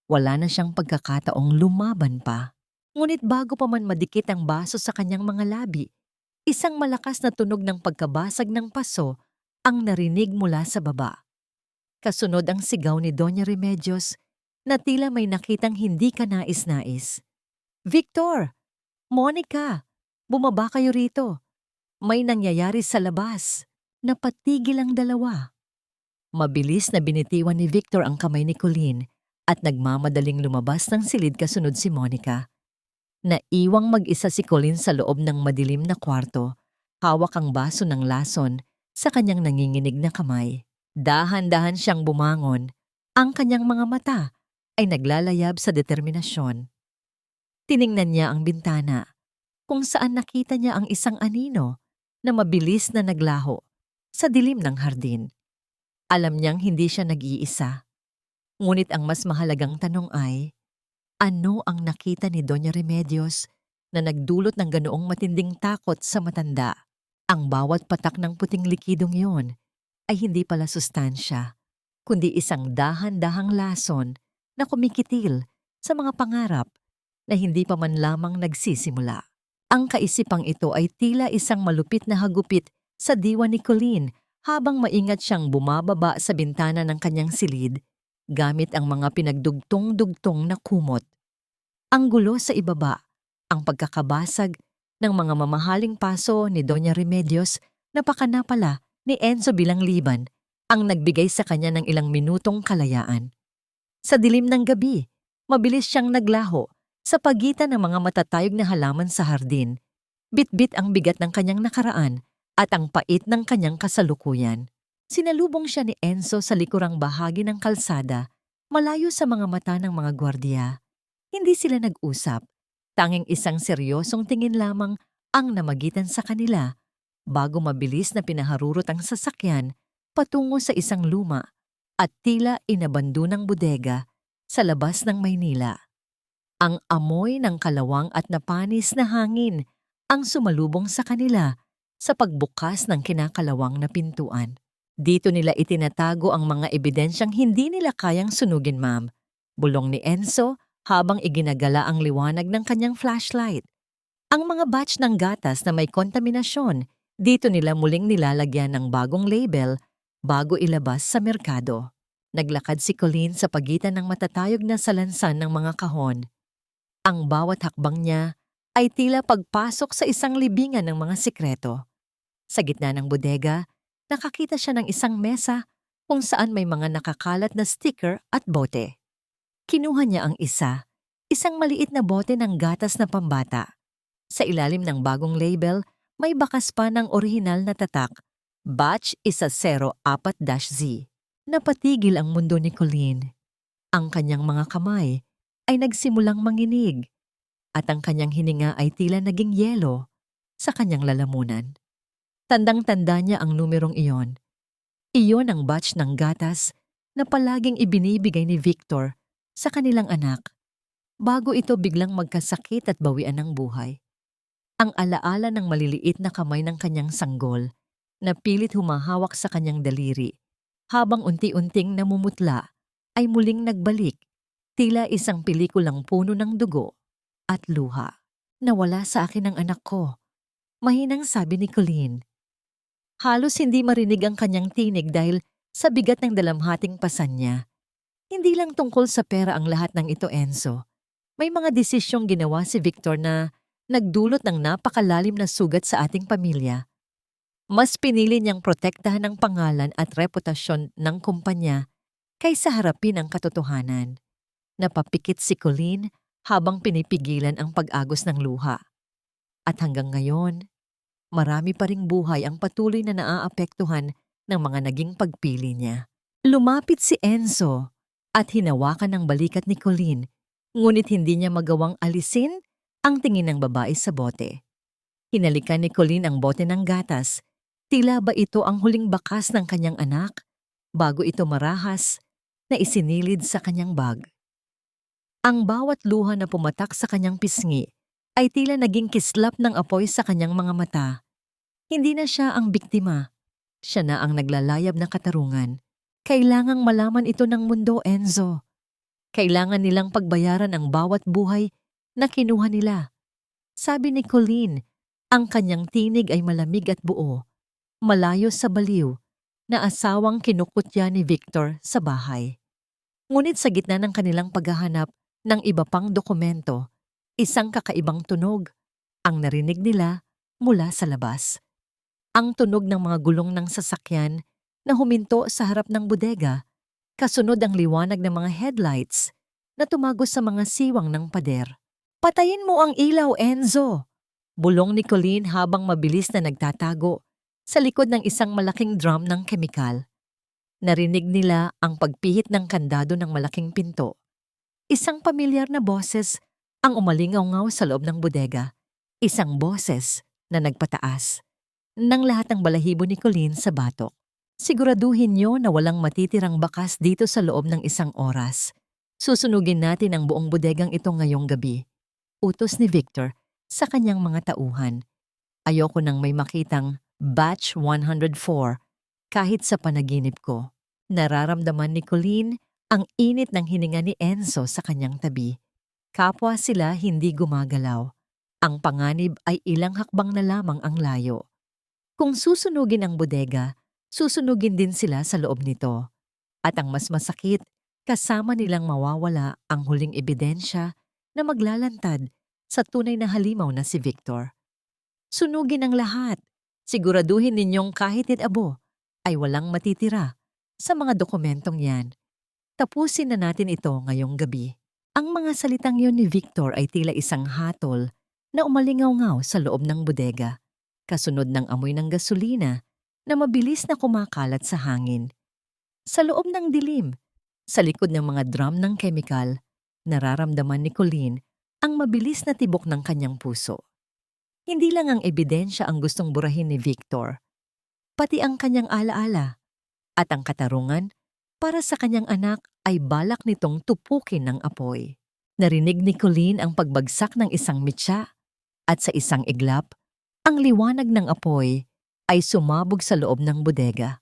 wala na siyang pagkakataong lumaban pa. Ngunit bago pa man madikit ang baso sa kanyang mga labi, isang malakas na tunog ng pagkabasag ng paso ang narinig mula sa baba. Kasunod ang sigaw ni Doña Remedios na tila may nakitang hindi kanais-nais. Victor! Monica! Bumaba kayo rito. May nangyayari sa labas. Napatigil ang dalawa. Mabilis na binitiwan ni Victor ang kamay ni Colleen at nagmamadaling lumabas ng silid kasunod si Monica. Naiwang mag-isa si Colleen sa loob ng madilim na kwarto, hawak ang baso ng lason sa kanyang nanginginig na kamay. Dahan-dahan siyang bumangon, ang kanyang mga mata ay naglalayab sa determinasyon. Tiningnan niya ang bintana, kung saan nakita niya ang isang anino na mabilis na naglaho sa dilim ng hardin. Alam niyang hindi siya nag-iisa. Ngunit ang mas mahalagang tanong ay, ano ang nakita ni Doña Remedios na nagdulot ng ganoong matinding takot sa matanda? Ang bawat patak ng puting likidong iyon ay hindi pala sustansya, kundi isang dahan-dahang lason na kumikitil sa mga pangarap na hindi pa man lamang nagsisimula. Ang kaisipang ito ay tila isang malupit na hagupit sa diwa ni Colleen habang maingat siyang bumababa sa bintana ng kanyang silid gamit ang mga pinagdugtong-dugtong na kumot. Ang gulo sa ibaba, ang pagkakabasag ng mga mamahaling paso ni Doña Remedios na pakana pala ni Enzo bilang liban ang nagbigay sa kanya ng ilang minutong kalayaan. Sa dilim ng gabi, mabilis siyang naglaho sa pagitan ng mga matatayog na halaman sa hardin. Bit-bit ang bigat ng kanyang nakaraan at ang pait ng kanyang kasalukuyan. Sinalubong siya ni Enzo sa likurang bahagi ng kalsada, malayo sa mga mata ng mga gwardiya. Hindi sila nag-usap, tanging isang seryosong tingin lamang ang namagitan sa kanila bago mabilis na pinaharurot ang sasakyan patungo sa isang luma at tila inabandonang bodega sa labas ng Maynila. Ang amoy ng kalawang at napanis na hangin ang sumalubong sa kanila sa pagbukas ng kinakalawang na pintuan. Dito nila itinatago ang mga ebidensyang hindi nila kayang sunugin, ma'am. Bulong ni Enzo habang iginagala ang liwanag ng kanyang flashlight. Ang mga batch ng gatas na may kontaminasyon, dito nila muling nilalagyan ng bagong label bago ilabas sa merkado. Naglakad si Colleen sa pagitan ng matatayog na salansan ng mga kahon. Ang bawat hakbang niya ay tila pagpasok sa isang libingan ng mga sikreto. Sa gitna ng bodega, nakakita siya ng isang mesa kung saan may mga nakakalat na sticker at bote. Kinuha niya ang isa, isang maliit na bote ng gatas na pambata. Sa ilalim ng bagong label, may bakas pa ng orihinal na tatak, Batch isa 04-Z. Napatigil ang mundo ni Colleen. Ang kanyang mga kamay ay nagsimulang manginig at ang kanyang hininga ay tila naging yelo sa kanyang lalamunan. Tandang-tanda niya ang numerong iyon. Iyon ang batch ng gatas na palaging ibinibigay ni Victor sa kanilang anak bago ito biglang magkasakit at bawian ng buhay. Ang alaala ng maliliit na kamay ng kanyang sanggol na pilit humahawak sa kanyang daliri habang unti-unting namumutla ay muling nagbalik, tila isang pelikulang puno ng dugo at luha. Nawala sa akin ang anak ko, mahinang sabi ni Colleen. Halos hindi marinig ang kanyang tinig dahil sa bigat ng dalamhating pasan niya. Hindi lang tungkol sa pera ang lahat ng ito, Enzo. May mga desisyong ginawa si Victor na nagdulot ng napakalalim na sugat sa ating pamilya. Mas pinili niyang protektahan ang pangalan at reputasyon ng kumpanya kaysa harapin ang katotohanan. Napapikit si Colleen habang pinipigilan ang pag-agos ng luha. At hanggang ngayon, marami pa ring buhay ang patuloy na naaapektuhan ng mga naging pagpili niya. Lumapit si Enzo at hinawakan ang balikat ni Colleen, ngunit hindi niya magawang alisin ang tingin ng babae sa bote. Hinalikan ni Colleen ang bote ng gatas, tila ba ito ang huling bakas ng kanyang anak bago ito marahas na isinilid sa kanyang bag. Ang bawat luha na pumatak sa kanyang pisngi ay tila naging kislap ng apoy sa kanyang mga mata. Hindi na siya ang biktima. Siya na ang naglalayab na katarungan. Kailangang malaman ito ng mundo, Enzo. Kailangan nilang pagbayaran ang bawat buhay na kinuha nila. Sabi ni Colleen, ang kanyang tinig ay malamig at buo, malayo sa baliw, na asawang kinukutya ni Victor sa bahay. Ngunit sa gitna ng kanilang paghahanap ng iba pang dokumento, isang kakaibang tunog ang narinig nila mula sa labas. Ang tunog ng mga gulong ng sasakyan na huminto sa harap ng bodega, kasunod ang liwanag ng mga headlights na tumagos sa mga siwang ng pader. Patayin mo ang ilaw, Enzo! Bulong ni Colleen habang mabilis na nagtatago sa likod ng isang malaking drum ng kemikal. Narinig nila ang pagpihit ng kandado ng malaking pinto. Isang pamilyar na boses ang umalingaw-ngaw sa loob ng bodega. Isang boses na nagpataas ng lahat ng balahibo ni Colleen sa batok. Siguraduhin niyo na walang matitirang bakas dito sa loob ng isang oras. Susunugin natin ang buong bodegang ito ngayong gabi. Utos ni Victor sa kanyang mga tauhan. Ayoko nang may makitang Batch 104 kahit sa panaginip ko. Nararamdaman ni Colleen ang init ng hininga ni Enzo sa kanyang tabi. Kapwa sila hindi gumagalaw. Ang panganib ay ilang hakbang na lamang ang layo. Kung susunugin ang bodega, susunugin din sila sa loob nito. At ang mas masakit, kasama nilang mawawala ang huling ebidensya na maglalantad sa tunay na halimaw na si Victor. Sunugin ang lahat. Siguraduhin ninyong kahit abo ay walang matitira sa mga dokumentong yan. Tapusin na natin ito ngayong gabi. Ang mga salitang yon ni Victor ay tila isang hatol na umalingaw-ngaw sa loob ng bodega, kasunod ng amoy ng gasolina na mabilis na kumakalat sa hangin. Sa loob ng dilim, sa likod ng mga drum ng kemikal, nararamdaman ni Colleen ang mabilis na tibok ng kanyang puso. Hindi lang ang ebidensya ang gustong burahin ni Victor, pati ang kanyang alaala at ang katarungan para sa kanyang anak ay balak nitong tupukin ng apoy. Narinig ni Colleen ang pagbagsak ng isang mitsa at sa isang iglap, ang liwanag ng apoy ay sumabog sa loob ng bodega.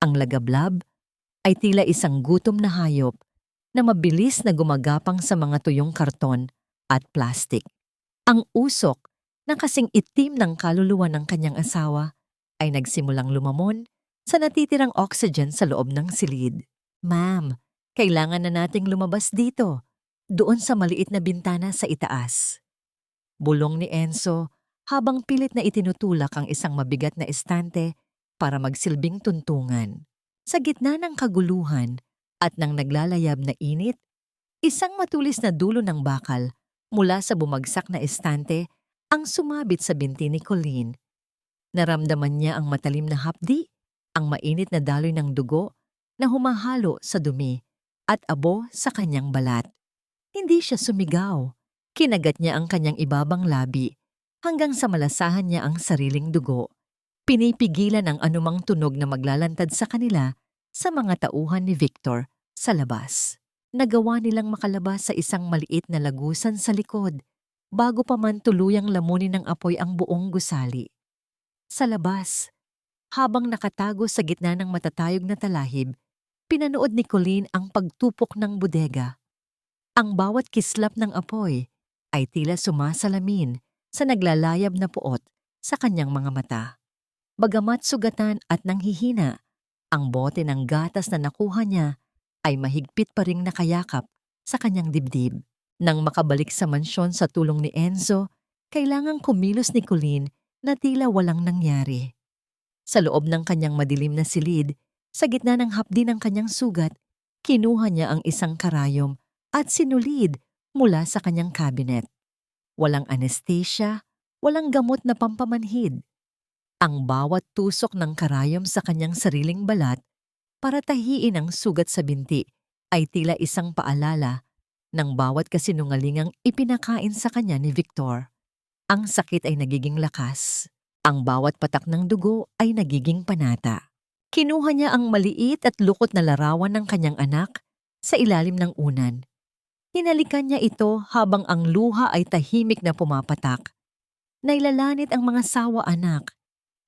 Ang lagablab ay tila isang gutom na hayop na mabilis na gumagapang sa mga tuyong karton at plastik. Ang usok na kasing itim ng kaluluwa ng kanyang asawa ay nagsimulang lumamon sa natitirang oxygen sa loob ng silid. Ma'am, kailangan na nating lumabas dito, doon sa maliit na bintana sa itaas. Bulong ni Enzo habang pilit na itinutulak ang isang mabigat na estante para magsilbing tuntungan. Sa gitna ng kaguluhan at ng naglalayab na init, isang matulis na dulo ng bakal mula sa bumagsak na estante ang sumabit sa binti ni Colleen. Naramdaman niya ang matalim na hapdi, ang mainit na daloy ng dugo na humahalo sa dumi at abo sa kanyang balat. Hindi siya sumigaw. Kinagat niya ang kanyang ibabang labi hanggang sa malasahan niya ang sariling dugo. Pinipigilan ang anumang tunog na maglalantad sa kanila sa mga tauhan ni Victor sa labas. Nagawa nilang makalabas sa isang maliit na lagusan sa likod bago pa man tuluyang lamunin ng apoy ang buong gusali. Sa labas, habang nakatago sa gitna ng matatayog na talahib, pinanood ni Colleen ang pagtupok ng bodega. Ang bawat kislap ng apoy ay tila sumasalamin sa naglalayab na puot sa kanyang mga mata. Bagamat sugatan at nanghihina, ang bote ng gatas na nakuha niya ay mahigpit pa ring nakayakap sa kanyang dibdib. Nang makabalik sa mansyon sa tulong ni Enzo, kailangang kumilos ni Colleen na tila walang nangyari. Sa loob ng kanyang madilim na silid, sa gitna ng hapdi ng kanyang sugat, kinuha niya ang isang karayom at sinulid mula sa kanyang cabinet. Walang anesthesia, walang gamot na pampamanhid. Ang bawat tusok ng karayom sa kanyang sariling balat para tahiin ang sugat sa binti ay tila isang paalala ng bawat kasinungalingang ipinakain sa kanya ni Victor. Ang sakit ay nagiging lakas. Ang bawat patak ng dugo ay nagiging panata. Kinuha niya ang maliit at lukot na larawan ng kanyang anak sa ilalim ng unan. Hinalikan niya ito habang ang luha ay tahimik na pumapatak. Nailalanit ang mga sawa, anak.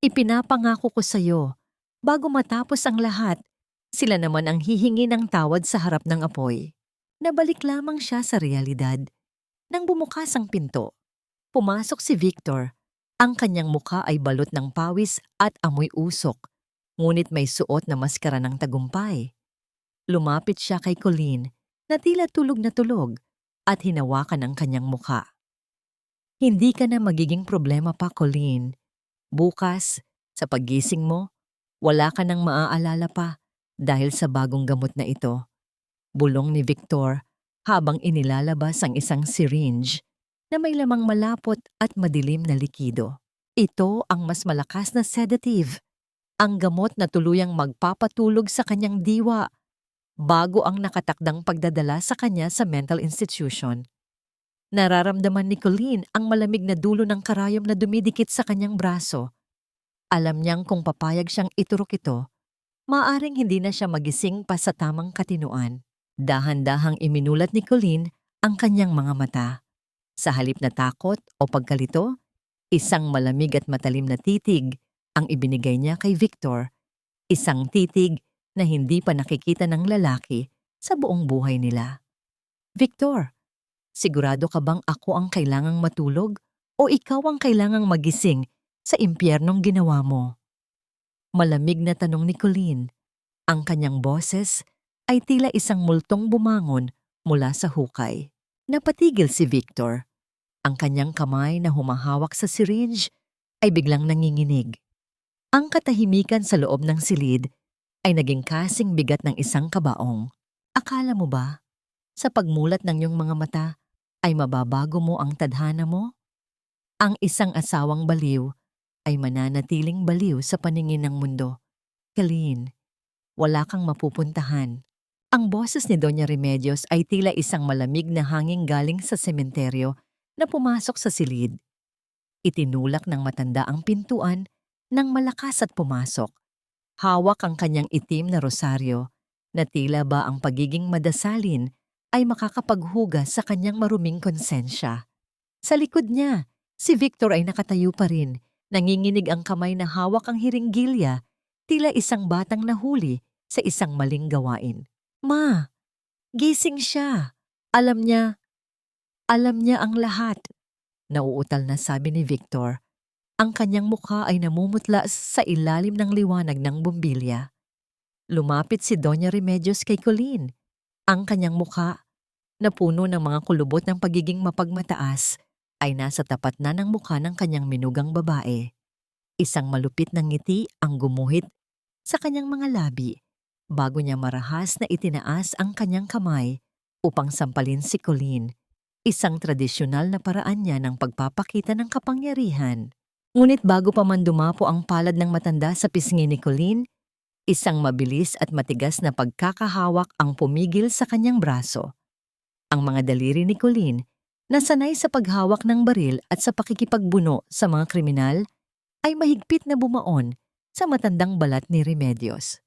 Ipinapangako ko sa iyo, bago matapos ang lahat, sila naman ang hihingi ng tawad sa harap ng apoy. Nabalik lamang siya sa realidad. Nang bumukas ang pinto, pumasok si Victor. Ang kanyang mukha ay balot ng pawis at amoy usok, ngunit may suot na maskara ng tagumpay. Lumapit siya kay Colleen na tila tulog na tulog at hinawakan ang kanyang mukha. Hindi ka na magiging problema pa, Colleen. Bukas, sa paggising mo, wala ka nang maaalala pa dahil sa bagong gamot na ito. Bulong ni Victor habang inilalabas ang isang syringe. na may lamang malapot at madilim na likido. Ito ang mas malakas na sedative, ang gamot na tuluyang magpapatulog sa kanyang diwa bago ang nakatakdang pagdadala sa kanya sa mental institution. Nararamdaman ni Colleen ang malamig na dulo ng karayom na dumidikit sa kanyang braso. Alam niyang kung papayag siyang iturok ito, maaring hindi na siya magising pa sa tamang katinuan. Dahan-dahang iminulat ni Colleen ang kanyang mga mata. Sa halip na takot o pagkalito, isang malamig at matalim na titig ang ibinigay niya kay Victor. Isang titig na hindi pa nakikita ng lalaki sa buong buhay nila. Victor, sigurado ka bang ako ang kailangang matulog o ikaw ang kailangang magising sa impyernong ginawa mo? Malamig na tanong ni Colleen. Ang kanyang boses ay tila isang multong bumangon mula sa hukay. Napatigil si Victor. Ang kanyang kamay na humahawak sa syringe ay biglang nanginginig. Ang katahimikan sa loob ng silid ay naging kasing bigat ng isang kabaong. Akala mo ba, sa pagmulat ng iyong mga mata, ay mababago mo ang tadhana mo? Ang isang asawang baliw ay mananatiling baliw sa paningin ng mundo. Colleen, wala kang mapupuntahan. Ang boses ni Doña Remedios ay tila isang malamig na hanging galing sa sementeryo na pumasok sa silid. Itinulak ng matanda ang pintuan nang malakas at pumasok. Hawak ang kanyang itim na rosaryo na tila ba ang pagiging madasalin ay makakapaghugas sa kanyang maruming konsensya. Sa likod niya, si Victor ay nakatayo pa rin. Nanginginig ang kamay na hawak ang hiringgilya, tila isang batang nahuli sa isang maling gawain. Ma, gising siya. Alam niya ang lahat. Nauutal na sabi ni Victor. Ang kanyang mukha ay namumutla sa ilalim ng liwanag ng bumbilya. Lumapit si Doña Remedios kay Colleen. Ang kanyang mukha, na puno ng mga kulubot ng pagiging mapagmataas, ay nasa tapat na ng mukha ng kanyang minugang babae. Isang malupit na ngiti ang gumuhit sa kanyang mga labi bago niya marahas na itinaas ang kanyang kamay upang sampalin si Colleen. Isang tradisyonal na paraan niya ng pagpapakita ng kapangyarihan. Ngunit bago pa man dumapo ang palad ng matanda sa pisngi ni Colleen, isang mabilis at matigas na pagkakahawak ang pumigil sa kanyang braso. Ang mga daliri ni Colleen, na sanay sa paghawak ng baril at sa pakikipagbuno sa mga kriminal, ay mahigpit na bumaon sa matandang balat ni Remedios.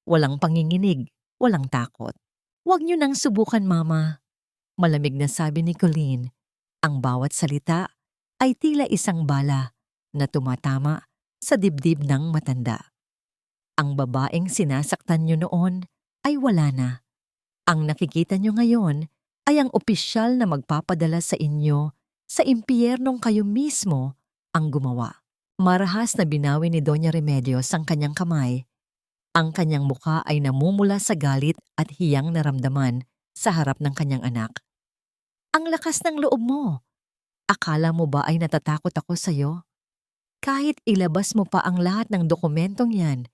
Walang panginginig, walang takot. "Huwag niyo nang subukan, Mama," malamig na sabi ni Colleen. Ang bawat salita ay tila isang bala na tumatama sa dibdib ng matanda. Ang babaeng sinasaktan niyo noon ay wala na. Ang nakikita niyo ngayon ay ang opisyal na magpapadala sa inyo sa impyernong kayo mismo ang gumawa. Marahas na binawi ni Doña Remedios ang kanyang kamay. Ang kanyang mukha ay namumula sa galit at hiyang naramdaman sa harap ng kanyang anak. "Ang lakas ng loob mo! Akala mo ba ay natatakot ako sa'yo? Kahit ilabas mo pa ang lahat ng dokumentong yan,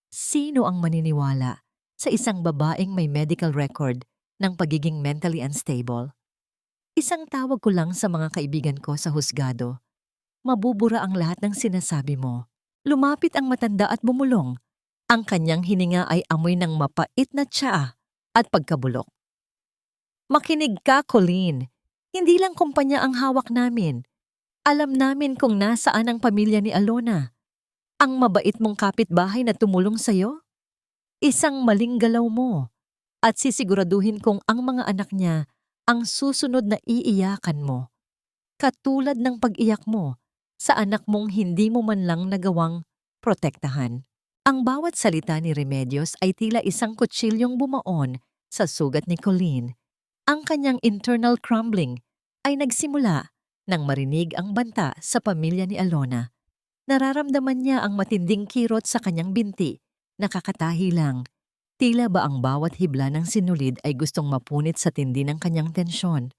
sino ang maniniwala sa isang babaeng may medical record ng pagiging mentally unstable? Isang tawag ko lang sa mga kaibigan ko sa husgado. Mabubura ang lahat ng sinasabi mo." Lumapit ang matanda at bumulong. Ang kanyang hininga ay amoy ng mapait na tsaa at pagkabulok. "Makinig ka, Colleen. Hindi lang kumpanya ang hawak namin. Alam namin kung nasaan ang pamilya ni Alona. Ang mabait mong kapitbahay na tumulong sa'yo? Isang maling galaw mo. At sisiguraduhin kong ang mga anak niya ang susunod na iiyakan mo. Katulad ng pag-iyak mo sa anak mong hindi mo man lang nagawang protektahan." Ang bawat salita ni Remedios ay tila isang kutsilyong bumaon sa sugat ni Colleen. Ang kanyang internal crumbling ay nagsimula nang marinig ang banta sa pamilya ni Alona. Nararamdaman niya ang matinding kirot sa kanyang binti, nakakatahi lang. Tila ba ang bawat hibla ng sinulid ay gustong mapunit sa tindi ng kanyang tensyon.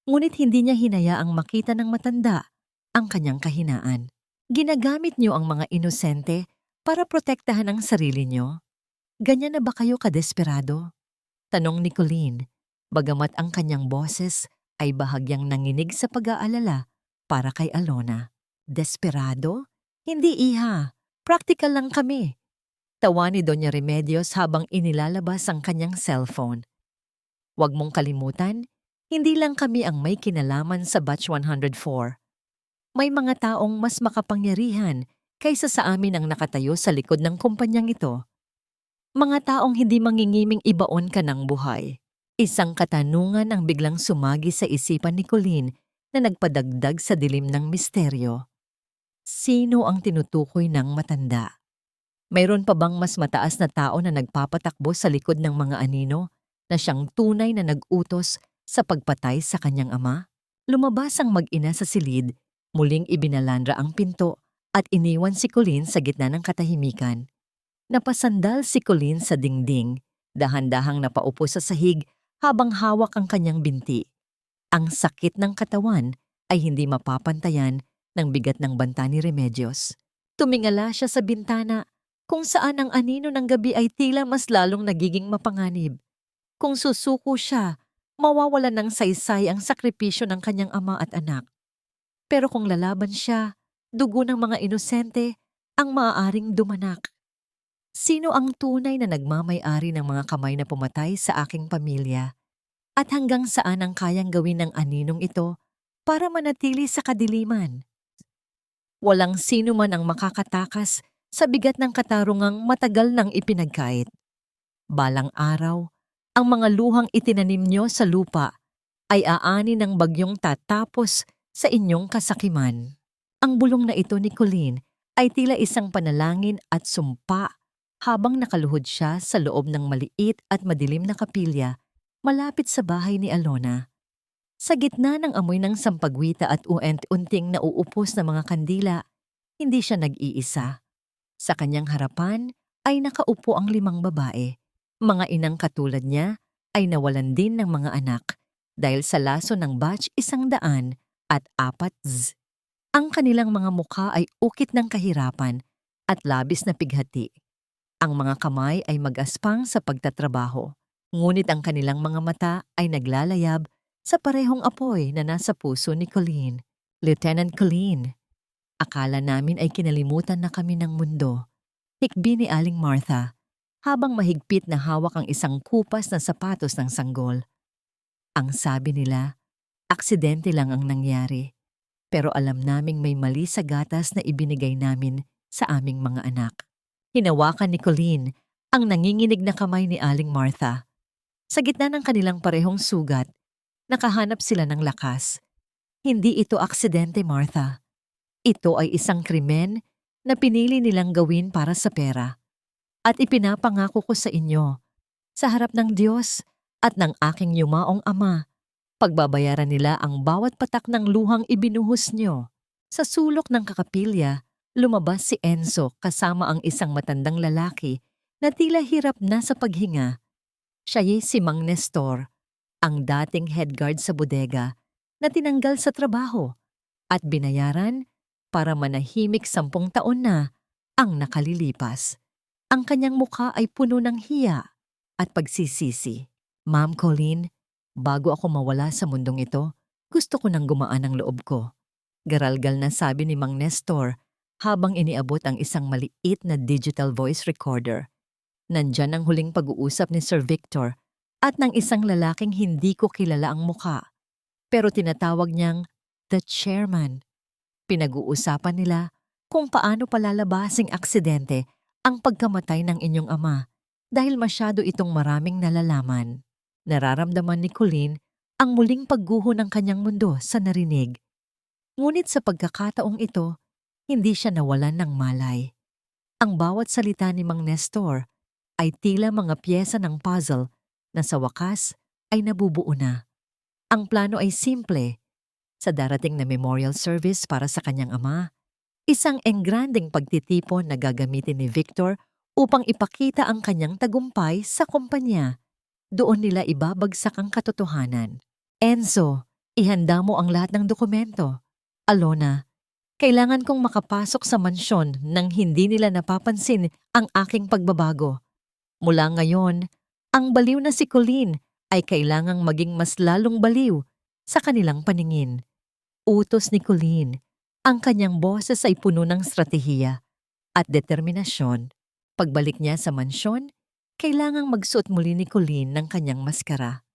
Ngunit hindi niya hinayaang makita ng matanda ang kanyang kahinaan. "Ginagamit niyo ang mga inosente para protektahan ang sarili niyo? Ganyan na ba kayo kadesperado?" Tanong ni Colleen, bagamat ang kanyang boses ay bahagyang nanginig sa pag-aalala para kay Alona. Desperado? Hindi, iha. Practical lang kami. Tawa ni Doña Remedios habang inilalabas ang kanyang cellphone. Huwag mong kalimutan, hindi lang kami ang may kinalaman sa Batch 104. May mga taong mas makapangyarihan kaysa sa amin ang nakatayo sa likod ng kumpanyang ito. Mga taong hindi mangingiming ibaon ka ng buhay. Isang katanungan ang biglang sumagi sa isipan ni Colleen na nagpadagdag sa dilim ng misteryo. Sino ang tinutukoy ng matanda? Mayroon pa bang mas mataas na tao na nagpapatakbo sa likod ng mga anino na siyang tunay na nag-utos sa pagpatay sa kanyang ama? Lumabas ang mag-ina sa silid, muling ibinalandra ang pinto at iniwan si Colleen sa gitna ng katahimikan. Napasandal si Colleen sa dingding, dahan-dahang napaupo sa sahig habang hawak ang kanyang binti. Ang sakit ng katawan ay hindi mapapantayan ng bigat ng banta ni Remedios. Tumingala siya sa bintana kung saan ang anino ng gabi ay tila mas lalong nagiging mapanganib. Kung susuko siya, mawawalan ng saysay ang sakripisyo ng kanyang ama at anak. Pero kung lalaban siya, dugo ng mga inosente ang maaaring dumanak. Sino ang tunay na nagmamay-ari ng mga kamay na pumatay sa aking pamilya? At hanggang saan ang kayang gawin ng aninong ito para manatili sa kadiliman? Walang sino man ang makakatakas sa bigat ng katarungang matagal nang ipinagkait. Balang araw, ang mga luhang itinanim nyo sa lupa ay aani ng bagyong tatapos sa inyong kasakiman. Ang bulong na ito ni Colleen ay tila isang panalangin at sumpa habang nakaluhod siya sa loob ng maliit at madilim na kapilya malapit sa bahay ni Alona. Sa gitna ng amoy ng sampagwita at unting nauupos na mga kandila, hindi siya nag-iisa. Sa kanyang harapan ay nakaupo ang 5 babae. Mga inang katulad niya ay nawalan din ng mga anak dahil sa laso ng batch 104. Ang kanilang mga mukha ay ukit ng kahirapan at labis na pighati. Ang mga kamay ay mag-aspang sa pagtatrabaho, ngunit ang kanilang mga mata ay naglalayab sa parehong apoy na nasa puso ni Colleen. Lieutenant Colleen, akala namin ay kinalimutan na kami ng mundo. Hikbi ni Aling Martha, habang mahigpit na hawak ang isang kupas na sapatos ng sanggol. Ang sabi nila, aksidente lang ang nangyari. Pero alam naming may mali sa gatas na ibinigay namin sa aming mga anak. Hinawakan ni Colleen ang nanginginig na kamay ni Aling Martha. Sa gitna ng kanilang parehong sugat, nakahanap sila ng lakas. Hindi ito aksidente, Martha. Ito ay isang krimen na pinili nilang gawin para sa pera. At ipinapangako ko sa inyo, sa harap ng Diyos at ng aking yumaong ama, pagbabayaran nila ang bawat patak ng luhang ibinuhos nyo. Sa sulok ng kakapilya, lumabas si Enzo kasama ang isang matandang lalaki na tila hirap na sa paghinga. Siya'y si Mang Nestor, ang dating head guard sa bodega na tinanggal sa trabaho at binayaran para manahimik 10 taon na ang nakalilipas. Ang kanyang mukha ay puno ng hiya at pagsisisi. Ma'am Colleen, bago ako mawala sa mundong ito, gusto ko nang gumaan ang loob ko. Garalgal na sabi ni Mang Nestor habang iniabot ang isang maliit na digital voice recorder. Nandyan ang huling pag-uusap ni Sir Victor at ng isang lalaking hindi ko kilala ang mukha. Pero tinatawag niyang the chairman. Pinag-uusapan nila kung paano palalabasing aksidente ang pagkamatay ng inyong ama dahil masyado itong maraming nalalaman. Nararamdaman ni Colleen ang muling pagguho ng kanyang mundo sa narinig. Ngunit sa pagkakataong ito, hindi siya nawalan ng malay. Ang bawat salita ni Mang Nestor ay tila mga pyesa ng puzzle na sa wakas ay nabubuo na. Ang plano ay simple. Sa darating na memorial service para sa kanyang ama, isang engranding pagtitipon na gagamitin ni Victor upang ipakita ang kanyang tagumpay sa kumpanya. Doon nila ibabagsak ang katotohanan. Enzo, ihanda mo ang lahat ng dokumento. Alona, kailangan kong makapasok sa mansyon nang hindi nila napapansin ang aking pagbabago. Mula ngayon, ang baliw na si Colleen ay kailangang maging mas lalong baliw Sa kanilang paningin, utos ni Colleen, ang kanyang boses ay puno ng stratehiya at determinasyon. Pagbalik niya sa mansyon, kailangang magsuot muli ni Colleen ng kanyang maskara.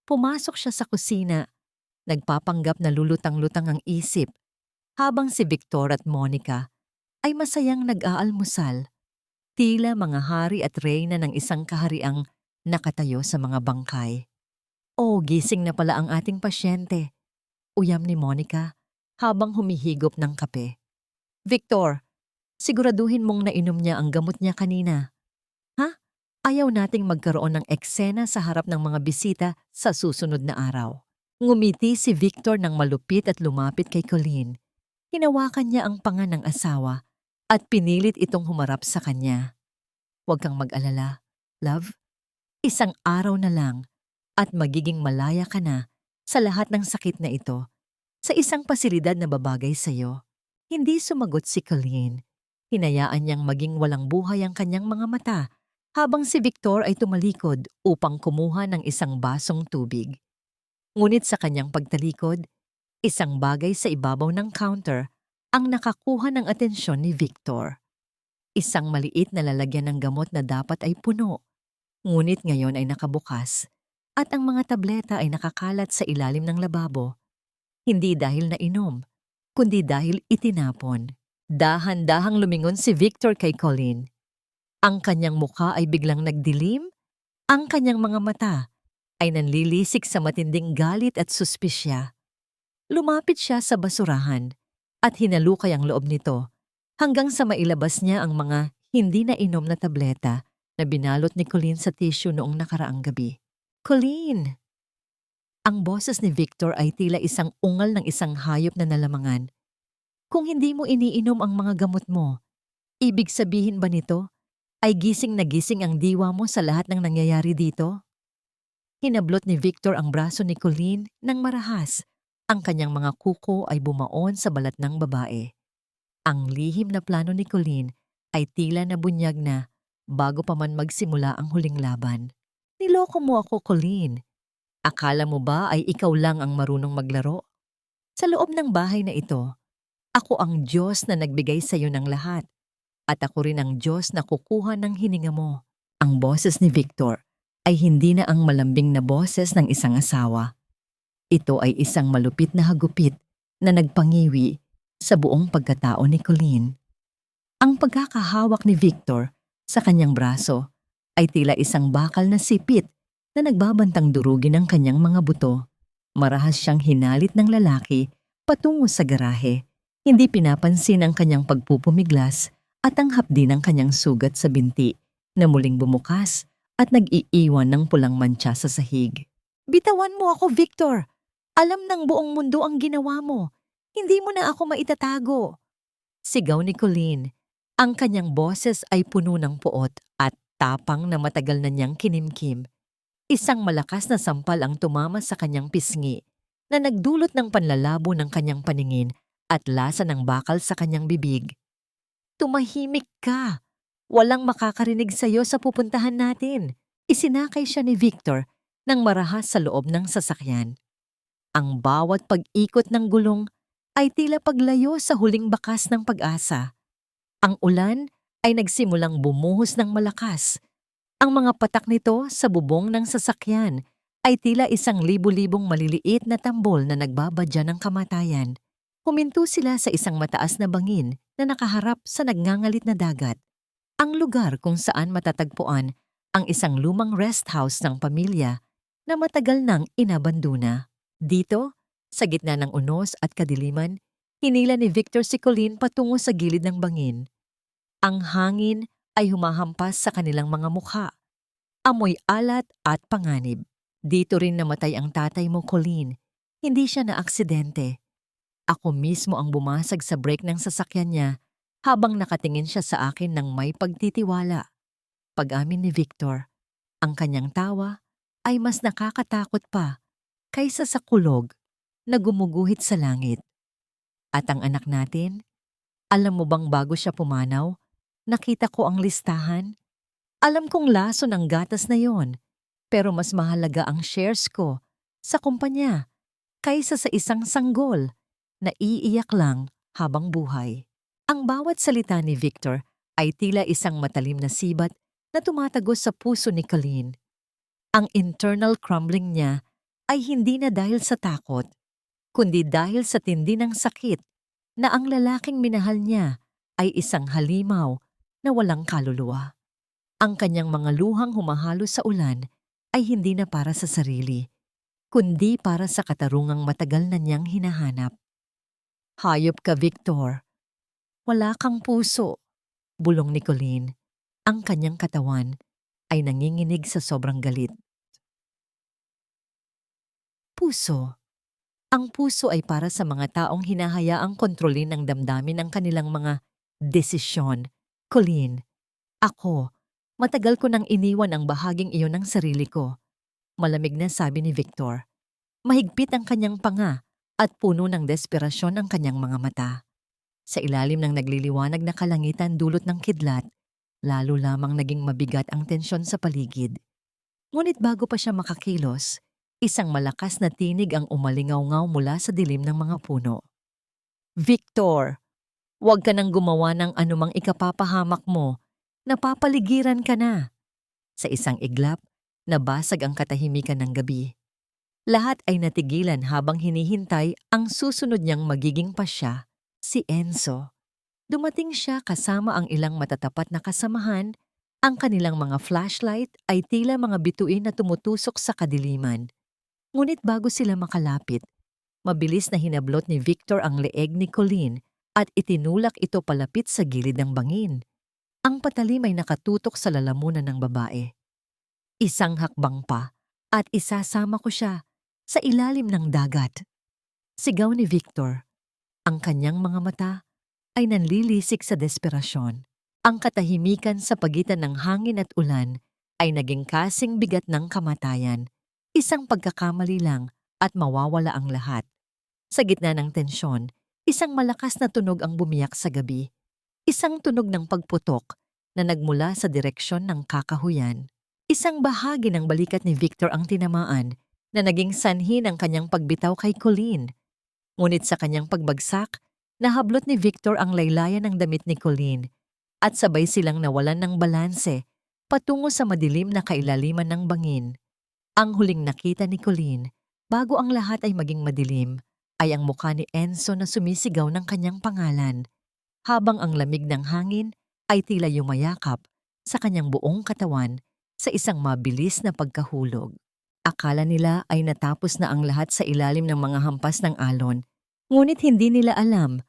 Pumasok siya sa kusina, nagpapanggap na lulutang-lutang ang isip, habang si Victor at Monica ay masayang nag-aalmusal, tila mga hari at reyna ng isang kahariang nakatayo sa mga bangkay. "Oh, gising na pala ang ating pasyente," uyam ni Monica habang humihigop ng kape. "Victor, siguraduhin mong nainom niya ang gamot niya kanina. Ha? Ayaw nating magkaroon ng eksena sa harap ng mga bisita sa susunod na araw." Ngumiti si Victor ng malupit at lumapit kay Colleen. Hinawakan niya ang panga ng asawa at pinilit itong humarap sa kanya. "Huwag kang mag-alala, love. Isang araw na lang at magiging malaya ka na sa lahat ng sakit na ito sa isang pasilidad na babagay sa'yo." Hindi sumagot si Colleen. Hinayaan niyang maging walang buhay ang kanyang mga mata habang si Victor ay tumalikod upang kumuha ng isang basong tubig. Ngunit sa kanyang pagtalikod, isang bagay sa ibabaw ng counter ang nakakuha ng atensyon ni Victor. Isang maliit na lalagyan ng gamot na dapat ay puno, ngunit ngayon ay nakabukas at ang mga tableta ay nakakalat sa ilalim ng lababo. Hindi dahil nainom, kundi dahil itinapon. Dahan-dahang lumingon si Victor kay Colleen. Ang kanyang mukha ay biglang nagdilim, ang kanyang mga mata ay nanlilisik sa matinding galit at suspisya. Lumapit siya sa basurahan at hinalukay ang loob nito hanggang sa mailabas niya ang mga hindi na inom na tableta na binalot ni Colleen sa tissue noong nakaraang gabi. "Colleen!" Ang boses ni Victor ay tila isang ungal ng isang hayop na nalamangan. "Kung hindi mo iniinom ang mga gamot mo, ibig sabihin ba nito ay gising na gising ang diwa mo sa lahat ng nangyayari dito?" Hinablot ni Victor ang braso ni Colleen ng marahas. Ang kanyang mga kuko ay bumaon sa balat ng babae. Ang lihim na plano ni Colleen ay tila nabunyag na bago pa man magsimula ang huling laban. "Niloko mo ako, Colleen. Akala mo ba ay ikaw lang ang marunong maglaro? Sa loob ng bahay na ito, ako ang Diyos na nagbigay sa iyo ng lahat. At ako rin ang Diyos na kukuha ng hininga mo." Ang boses ni Victor ay hindi na ang malambing na boses ng isang asawa. Ito ay isang malupit na hagupit na nagpangiwi sa buong pagkatao ni Colleen. Ang pagkakahawak ni Victor sa kanyang braso ay tila isang bakal na sipit na nagbabantang durugin ang kanyang mga buto. Marahas siyang hinalit ng lalaki patungo sa garahe. Hindi pinapansin ang kanyang pagpupumiglas at ang hapdi ng kanyang sugat sa binti na muling bumukas at nag-iiwan ng pulang mantsa sa sahig. "Bitawan mo ako, Victor! Alam ng buong mundo ang ginawa mo. Hindi mo na ako maitatago." Sigaw ni Colleen. Ang kanyang boses ay puno ng puot at tapang na matagal na niyang kinimkim. Isang malakas na sampal ang tumama sa kanyang pisngi na nagdulot ng panlalabo ng kanyang paningin at lasa ng bakal sa kanyang bibig. "Tumahimik ka! Walang makakarinig sa iyo sa pupuntahan natin." Isinakay siya ni Victor nang marahas sa loob ng sasakyan. Ang bawat pag-ikot ng gulong ay tila paglayo sa huling bakas ng pag-asa. Ang ulan ay nagsimulang bumuhos ng malakas. Ang mga patak nito sa bubong ng sasakyan ay tila isang libu-libong maliliit na tambol na nagbabadya ng kamatayan. Huminto sila sa isang mataas na bangin na nakaharap sa nagngangalit na dagat. Ang lugar kung saan matatagpuan ang isang lumang rest house ng pamilya na matagal nang inabandona. Dito, sa gitna ng unos at kadiliman, hinila ni Victor si Colleen patungo sa gilid ng bangin. Ang hangin ay humahampas sa kanilang mga mukha. Amoy alat at panganib. "Dito rin namatay ang tatay mo, Colleen. Hindi siya na aksidente. Ako mismo ang bumasag sa brake ng sasakyan niya habang nakatingin siya sa akin ng may pagtitiwala." Pag-amin ni Victor, ang kanyang tawa ay mas nakakatakot pa kaysa sa kulog na gumuguhit sa langit. "At ang anak natin, alam mo bang bago siya pumanaw, nakita ko ang listahan? Alam kong laso ng gatas na yon, pero mas mahalaga ang shares ko sa kumpanya kaysa sa isang sanggol na iiyak lang habang buhay. Ang bawat salita ni Victor ay tila isang matalim na sibat na tumatagos sa puso ni Colleen. Ang internal crumbling niya ay hindi na dahil sa takot, kundi dahil sa tindi ng sakit na ang lalaking minahal niya ay isang halimaw na walang kaluluwa. Ang kanyang mga luhang humahalo sa ulan ay hindi na para sa sarili, kundi para sa katarungang matagal na niyang hinahanap. Hayop ka, Victor. Wala kang puso, bulong ni Colleen. Ang kanyang katawan ay nanginginig sa sobrang galit. Puso. Ang puso ay para sa mga taong hinahayaang kontrolin ng damdamin ng kanilang mga desisyon. Colleen, ako, matagal ko nang iniwan ang bahaging iyon ng sarili ko. Malamig na sabi ni Victor. Mahigpit ang kanyang panga at puno ng desperasyon ang kanyang mga mata. Sa ilalim ng nagliliwanag na kalangitan dulot ng kidlat, lalo lamang naging mabigat ang tensyon sa paligid. Ngunit bago pa siya makakilos, isang malakas na tinig ang umalingaw-ngaw mula sa dilim ng mga puno. Victor, huwag ka nang gumawa ng anumang ikapapahamak mo. Napapaligiran ka na. Sa isang iglap, nabasag ang katahimikan ng gabi. Lahat ay natigilan habang hinihintay ang susunod niyang magiging pasya, si Enzo. Dumating siya kasama ang ilang matatapat na kasamahan. Ang kanilang mga flashlight ay tila mga bituin na tumutusok sa kadiliman. Ngunit bago sila makalapit, mabilis na hinablot ni Victor ang leeg ni Colleen at itinulak ito palapit sa gilid ng bangin. Ang patalim ay nakatutok sa lalamunan ng babae. Isang hakbang pa at isasama ko siya sa ilalim ng dagat. Sigaw ni Victor. Ang kanyang mga mata ay nanlilisik sa desperasyon. Ang katahimikan sa pagitan ng hangin at ulan ay naging kasing bigat ng kamatayan. Isang pagkakamali lang at mawawala ang lahat. Sa gitna ng tensyon, isang malakas na tunog ang bumiyak sa gabi. Isang tunog ng pagputok na nagmula sa direksyon ng kakahuyan. Isang bahagi ng balikat ni Victor ang tinamaan na naging sanhi ng kanyang pagbitaw kay Colleen. Ngunit sa kanyang pagbagsak, nahablot ni Victor ang laylayan ng damit ni Colleen at sabay silang nawalan ng balanse patungo sa madilim na kailaliman ng bangin. Ang huling nakita ni Colleen, bago ang lahat ay maging madilim, ay ang mukha ni Enzo na sumisigaw ng kanyang pangalan, habang ang lamig ng hangin ay tila yumayakap sa kanyang buong katawan sa isang mabilis na pagkahulog. Akala nila ay natapos na ang lahat sa ilalim ng mga hampas ng alon, ngunit hindi nila alam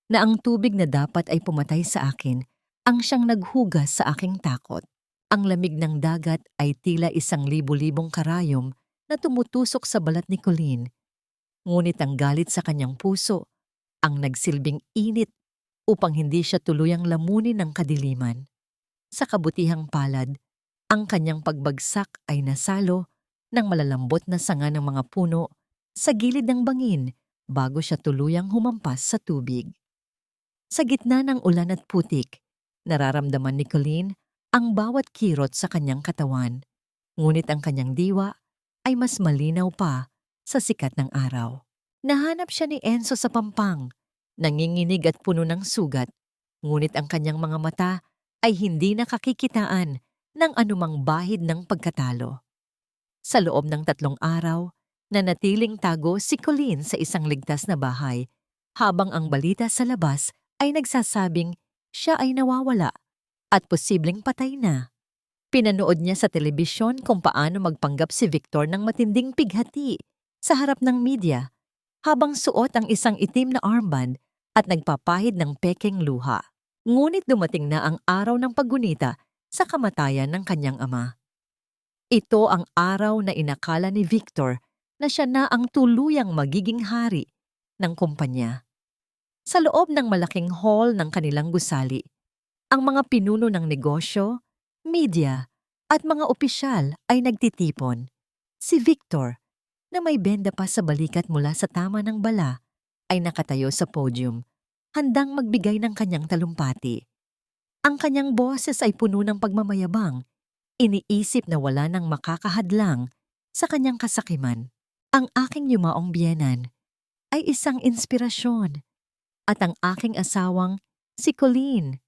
na ang tubig na dapat ay pumatay sa akin ang siyang naghugas sa aking takot. Ang lamig ng dagat ay tila isang libu-libong karayom na tumutusok sa balat ni Colleen. Ngunit ang galit sa kanyang puso ang nagsilbing init upang hindi siya tuluyang lamunin ng kadiliman. Sa kabutihang palad, ang kanyang pagbagsak ay nasalo ng malalambot na sanga ng mga puno sa gilid ng bangin bago siya tuluyang humampas sa tubig. Sa gitna ng ulan at putik, nararamdaman ni Colleen ang bawat kirot sa kanyang katawan, ngunit ang kanyang diwa ay mas malinaw pa sa sikat ng araw. Nahanap siya ni Enzo sa pampang, nanginginig at puno ng sugat, ngunit ang kanyang mga mata ay hindi nakakikitaan ng anumang bahid ng pagkatalo. Sa loob ng 3 araw, nanatiling tago si Colleen sa isang ligtas na bahay, habang ang balita sa labas ay nagsasabing siya ay nawawala at posibleng patay na. Pinanood niya sa telebisyon kung paano magpanggap si Victor ng matinding pighati sa harap ng media, habang suot ang isang itim na armband at nagpapahid ng pekeng luha. Ngunit dumating na ang araw ng paggunita sa kamatayan ng kanyang ama. Ito ang araw na inakala ni Victor na siya na ang tuluyang magiging hari ng kumpanya. Sa loob ng malaking hall ng kanilang gusali, ang mga pinuno ng negosyo, media, at mga opisyal ay nagtitipon. Si Victor, na may benda pa sa balikat mula sa tama ng bala, ay nakatayo sa podium, handang magbigay ng kanyang talumpati. Ang kanyang boses ay puno ng pagmamayabang, iniisip na wala nang makakahadlang sa kanyang kasakiman. Ang aking yumaong biyenan ay isang inspirasyon at ang aking asawang si Colleen.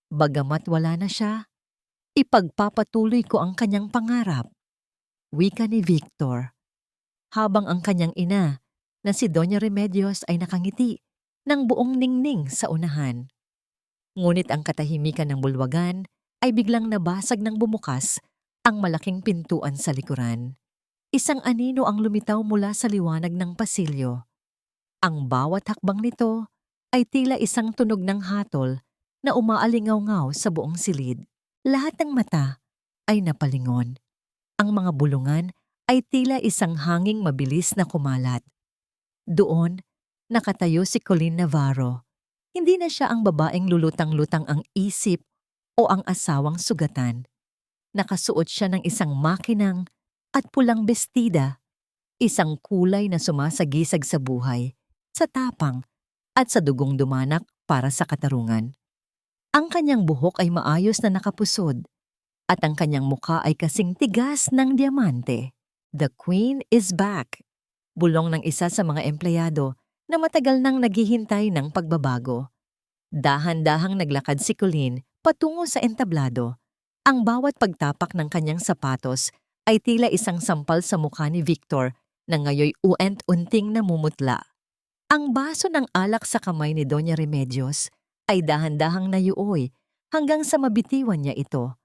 Bagamat wala na siya, ipagpapatuloy ko ang kanyang pangarap. Wika ni Victor, habang ang kanyang ina na si Doña Remedios ay nakangiti ng buong ningning sa unahan. Ngunit ang katahimikan ng bulwagan ay biglang nabasag ng bumukas ang malaking pintuan sa likuran. Isang anino ang lumitaw mula sa liwanag ng pasilyo. Ang bawat hakbang nito ay tila isang tunog ng hatol na umaalingaw-ngaw sa buong silid. Lahat ng mata ay napalingon. Ang mga bulungan ay tila isang hanging mabilis na kumalat. Doon, nakatayo si Colleen Navarro. Hindi na siya ang babaeng lulutang-lutang ang isip o ang asawang sugatan. Nakasuot siya ng isang makinang at pulang bestida, isang kulay na sumasagisag sa buhay, sa tapang at sa dugong dumanak para sa katarungan. Ang kanyang buhok ay maayos na nakapusod at ang kanyang mukha ay kasing tigas ng diamante. The Queen is back, bulong ng isa sa mga empleyado na matagal nang naghihintay ng pagbabago. Dahan-dahang naglakad si Colleen patungo sa entablado. Ang bawat pagtapak ng kanyang sapatos ay tila isang sampal sa mukha ni Victor na ngayoy uent-unting namumutla. Ang baso ng alak sa kamay ni Doña Remedios ay dahan-dahang nayuoy hanggang sa mabitiwan niya ito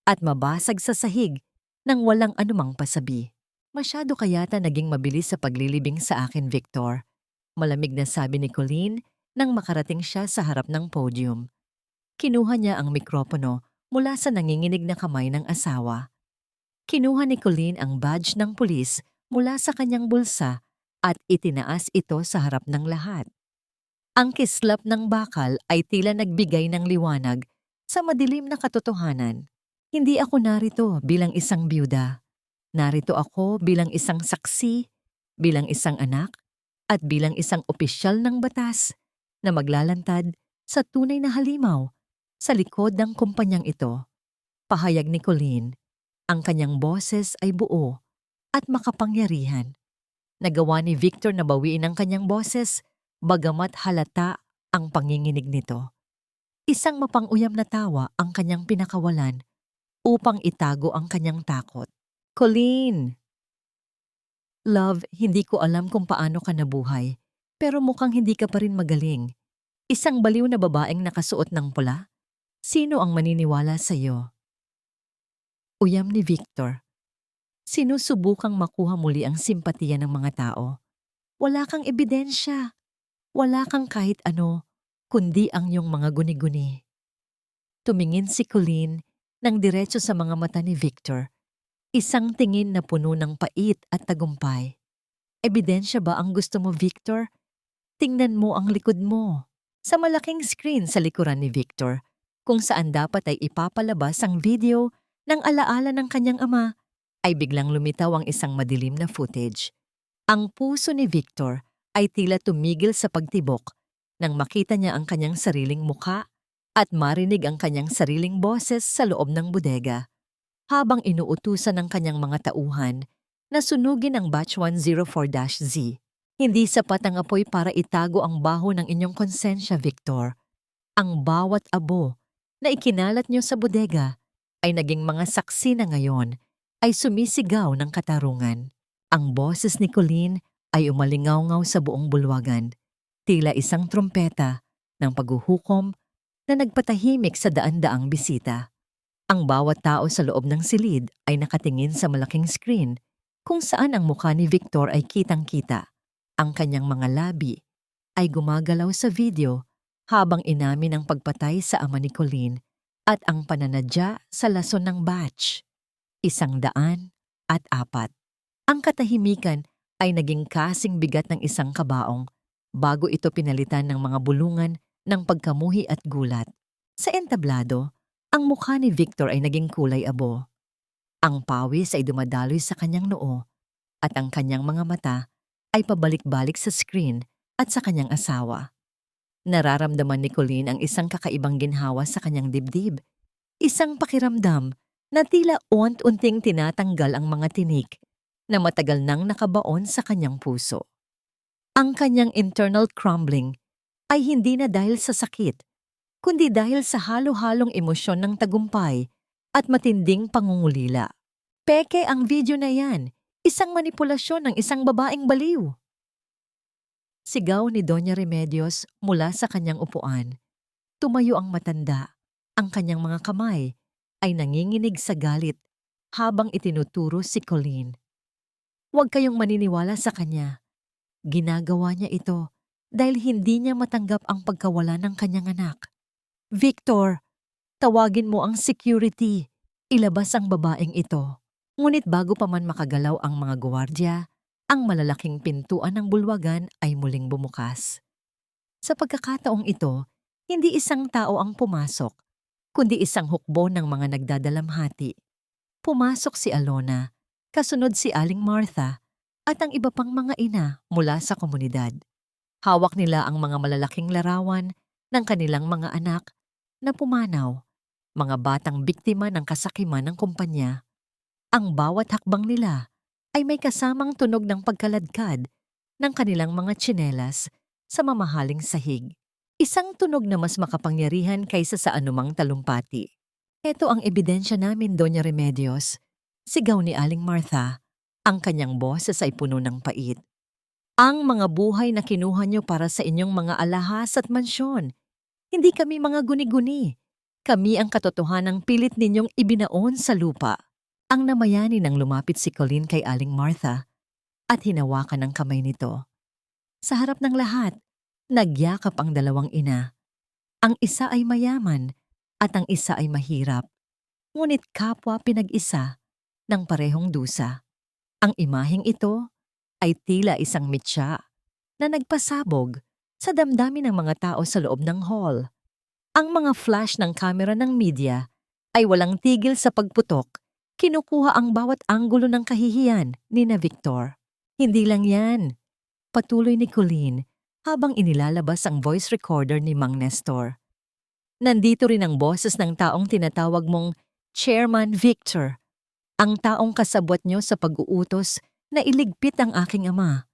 at mabasag sa sahig nang walang anumang pasabi. Masyado kayata naging mabilis sa paglilibing sa akin, Victor. Malamig na sabi ni Colleen nang makarating siya sa harap ng podium. Kinuha niya ang mikropono mula sa nanginginig na kamay ng asawa. Kinuha ni Colleen ang badge ng pulis mula sa kanyang bulsa at itinaas ito sa harap ng lahat. Ang kislap ng bakal ay tila nagbigay ng liwanag sa madilim na katotohanan. Hindi ako narito bilang isang byuda. Narito ako bilang isang saksi, bilang isang anak, at bilang isang opisyal ng batas na maglalantad sa tunay na halimaw sa likod ng kumpanyang ito. Pahayag ni Colleen, ang kanyang boses ay buo at makapangyarihan. Nagawa ni Victor na bawiin ang kanyang boses bagamat halata ang panginginig nito. Isang mapang-uyam na tawa ang kanyang pinakawalan upang itago ang kanyang takot. Colleen! Love, hindi ko alam kung paano ka nabuhay, pero mukhang hindi ka pa rin magaling. Isang baliw na babaeng nakasuot ng pula? Sino ang maniniwala sa iyo? Uyam ni Victor. Sinusubukang makuha muli ang simpatiya ng mga tao. Wala kang ebidensya. Wala kang kahit ano, kundi ang iyong mga guni-guni. Tumingin si Colleen nang diretso sa mga mata ni Victor. Isang tingin na puno ng pait at tagumpay. Ebidensya ba ang gusto mo, Victor? Tingnan mo ang likod mo. Sa malaking screen sa likuran ni Victor, kung saan dapat ay ipapalabas ang video ng alaala ng kanyang ama, ay biglang lumitaw ang isang madilim na footage. Ang puso ni Victor ay tila tumigil sa pagtibok nang makita niya ang kanyang sariling mukha at marinig ang kanyang sariling boses sa loob ng bodega. Habang inuutusan ng kanyang mga tauhan na sunugin ang Batch 104-Z. Hindi sapat ang apoy para itago ang baho ng inyong konsensya, Victor. Ang bawat abo na ikinalat niyo sa bodega ay naging mga saksi na ngayon ay sumisigaw ng katarungan. Ang boses ni Colleen ay umalingaw-ngaw sa buong bulwagan, tila isang trumpeta ng paghuhukom na nagpatahimik sa daan-daang bisita. Ang bawat tao sa loob ng silid ay nakatingin sa malaking screen kung saan ang mukha ni Victor ay kitang-kita. Ang kanyang mga labi ay gumagalaw sa video habang inamin ang pagpatay sa ama ni Colleen at ang pananadya sa lason ng batch. 104. Ang katahimikan ay naging kasing bigat ng isang kabaong bago ito pinalitan ng mga bulungan ng pagkamuhi at gulat. Sa entablado, ang mukha ni Victor ay naging kulay abo. Ang pawis ay dumadaloy sa kanyang noo at ang kanyang mga mata ay pabalik-balik sa screen at sa kanyang asawa. Nararamdaman ni Colleen ang isang kakaibang ginhawa sa kanyang dibdib. Isang pakiramdam na tila unti-unting tinatanggal ang mga tinik na matagal nang nakabaon sa kanyang puso. Ang kanyang internal crumbling ay hindi na dahil sa sakit, kundi dahil sa halo-halong emosyon ng tagumpay at matinding pangungulila. Peke ang video na yan, isang manipulasyon ng isang babaeng baliw. Sigaw ni Doña Remedios mula sa kanyang upuan. Tumayo ang matanda. Ang kanyang mga kamay ay nanginginig sa galit habang itinuturo si Colleen. Huwag kayong maniniwala sa kanya. Ginagawa niya ito dahil hindi niya matanggap ang pagkawala ng kanyang anak. Victor, tawagin mo ang security. Ilabas ang babaeng ito. Ngunit bago pa man makagalaw ang mga gwardiya, ang malalaking pintuan ng bulwagan ay muling bumukas. Sa pagkakataong ito, hindi isang tao ang pumasok, kundi isang hukbo ng mga nagdadalamhati. Pumasok si Alona, kasunod si Aling Martha, at ang iba pang mga ina mula sa komunidad. Hawak nila ang mga malalaking larawan ng kanilang mga anak na pumanaw, mga batang biktima ng kasakiman ng kumpanya. Ang bawat hakbang nila ay may kasamang tunog ng pagkaladkad ng kanilang mga tsinelas sa mamahaling sahig. Isang tunog na mas makapangyarihan kaysa sa anumang talumpati. Ito ang ebidensya namin, Doña Remedios. Sigaw ni Aling Martha. Ang kanyang boses ay puno ng pait. Ang mga buhay na kinuha niyo para sa inyong mga alahas at mansyon. Hindi kami mga guni-guni. Kami ang katotohanang pilit ninyong ibinaon sa lupa. Ang namayani nang lumapit si Colleen kay Aling Martha at hinawakan ang kamay nito. Sa harap ng lahat, nagyakap ang dalawang ina. Ang isa ay mayaman at ang isa ay mahirap. Ngunit kapwa pinag-isa ng parehong dusa. Ang imaheng ito ay tila isang mitya na nagpasabog sa damdamin ng mga tao sa loob ng hall. Ang mga flash ng kamera ng media ay walang tigil sa pagputok. Kinukuha ang bawat anggulo ng kahihiyan ni na Victor. Hindi lang yan. Patuloy ni Colleen habang inilalabas ang voice recorder ni Mang Nestor. Nandito rin ang boses ng taong tinatawag mong Chairman Victor, ang taong kasabwat nyo sa pag-uutos na iligpit ang aking ama.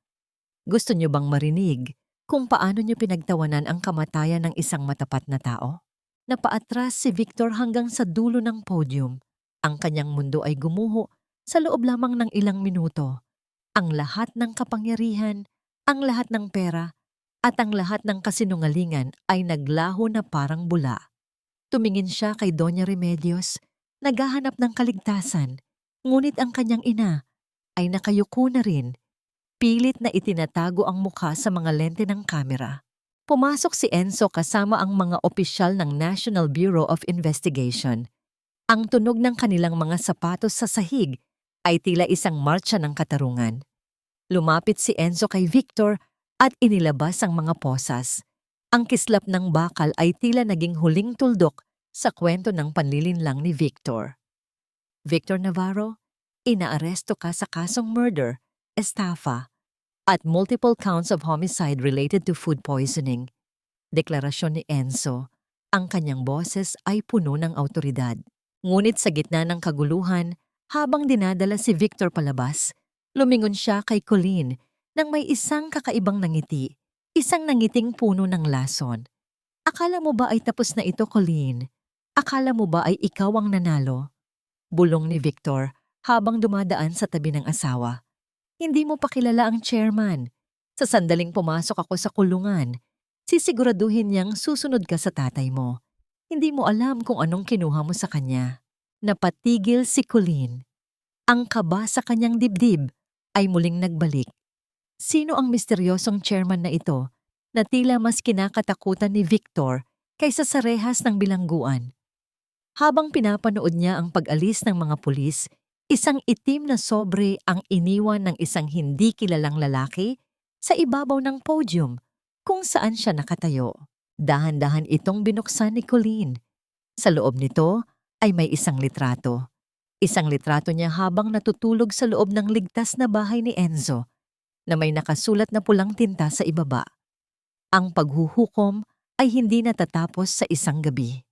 Gusto nyo bang marinig kung paano nyo pinagtawanan ang kamatayan ng isang matapat na tao? Napaatras si Victor hanggang sa dulo ng podium. Ang kanyang mundo ay gumuho sa loob lamang ng ilang minuto. Ang lahat ng kapangyarihan, ang lahat ng pera, at ang lahat ng kasinungalingan ay naglaho na parang bula. Tumingin siya kay Doña Remedios, naghahanap ng kaligtasan, ngunit ang kanyang ina ay nakayuko na rin, pilit na itinatago ang mukha sa mga lente ng kamera. Pumasok si Enzo kasama ang mga opisyal ng National Bureau of Investigation. Ang tunog ng kanilang mga sapatos sa sahig ay tila isang marcha ng katarungan. Lumapit si Enzo kay Victor at inilabas ang mga posas. Ang kislap ng bakal ay tila naging huling tuldok sa kwento ng panlilinlang ni Victor. Victor Navarro, inaaresto ka sa kasong murder, estafa, at multiple counts of homicide related to food poisoning. Deklarasyon ni Enzo, ang kanyang boses ay puno ng autoridad. Ngunit sa gitna ng kaguluhan, habang dinadala si Victor palabas, lumingon siya kay Colleen nang may isang kakaibang nangiti, isang nangiting puno ng lason. Akala mo ba ay tapos na ito, Colleen? Akala mo ba ay ikaw ang nanalo? Bulong ni Victor habang dumadaan sa tabi ng asawa. Hindi mo pa kilala ang chairman. Sa sandaling pumasok ako sa kulungan, sisiguraduhin niyang susunod ka sa tatay mo. Hindi mo alam kung anong kinuha mo sa kanya. Napatigil si Colleen. Ang kaba sa kanyang dibdib ay muling nagbalik. Sino ang misteryosong chairman na ito na tila mas kinakatakutan ni Victor kaysa sa rehas ng bilangguan? Habang pinapanood niya ang pag-alis ng mga pulis, isang itim na sobre ang iniwan ng isang hindi kilalang lalaki sa ibabaw ng podium kung saan siya nakatayo. Dahan-dahan itong binuksan ni Colleen. Sa loob nito ay may isang litrato. Isang litrato niya habang natutulog sa loob ng ligtas na bahay ni Enzo na may nakasulat na pulang tinta sa ibaba. Ang paghuhukom ay hindi natatapos sa isang gabi.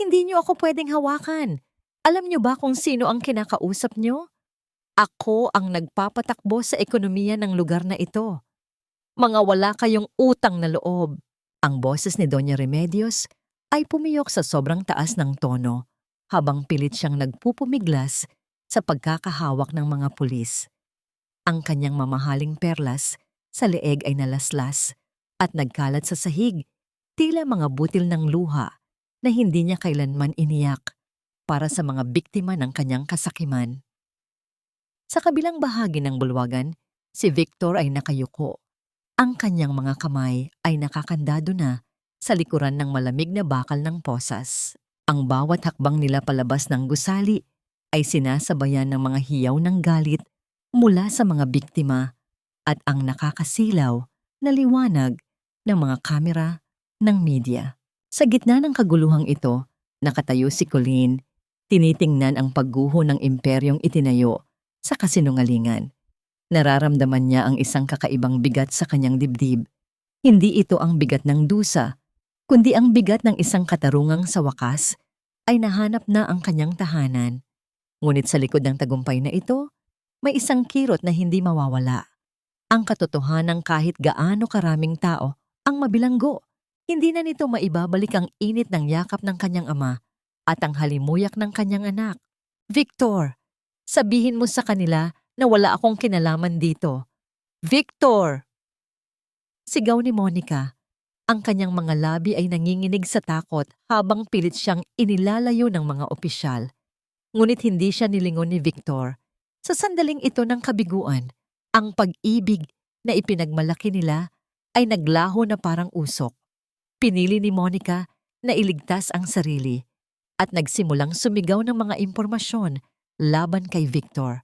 Hindi niyo ako pwedeng hawakan. Alam niyo ba kung sino ang kinakausap niyo? Ako ang nagpapatakbo sa ekonomiya ng lugar na ito. Mga wala kayong utang na loob. Ang boses ni Doña Remedios ay pumiyok sa sobrang taas ng tono habang pilit siyang nagpupumiglas sa pagkakahawak ng mga pulis. Ang kanyang mamahaling perlas sa leeg ay nalaslas at nagkalat sa sahig, tila mga butil ng luha na hindi niya kailanman iniyak para sa mga biktima ng kanyang kasakiman. Sa kabilang bahagi ng bulwagan, si Victor ay nakayuko. Ang kanyang mga kamay ay nakakandado na sa likuran ng malamig na bakal ng posas. Ang bawat hakbang nila palabas ng gusali ay sinasabayan ng mga hiyaw ng galit mula sa mga biktima at ang nakakasilaw na liwanag ng mga kamera ng media. Sa gitna ng kaguluhang ito, nakatayo si Colleen, tinitingnan ang pagguho ng imperyong itinayo sa kasinungalingan. Nararamdaman niya ang isang kakaibang bigat sa kanyang dibdib. Hindi ito ang bigat ng dusa, kundi ang bigat ng isang katarungang sa wakas ay nahanap na ang kanyang tahanan. Ngunit sa likod ng tagumpay na ito, may isang kirot na hindi mawawala. Ang katotohanan kahit gaano karaming tao ang mabilanggo. Hindi na nito maibabalik ang init ng yakap ng kanyang ama at ang halimuyak ng kanyang anak. Victor, sabihin mo sa kanila na wala akong kinalaman dito. Victor! Sigaw ni Monica. Ang kanyang mga labi ay nanginginig sa takot habang pilit siyang inilalayo ng mga opisyal. Ngunit hindi siya nilingon ni Victor. Sa sandaling ito ng kabiguan, ang pag-ibig na ipinagmalaki nila ay naglaho na parang usok. Pinili ni Monica na iligtas ang sarili at nagsimulang sumigaw ng mga impormasyon laban kay Victor.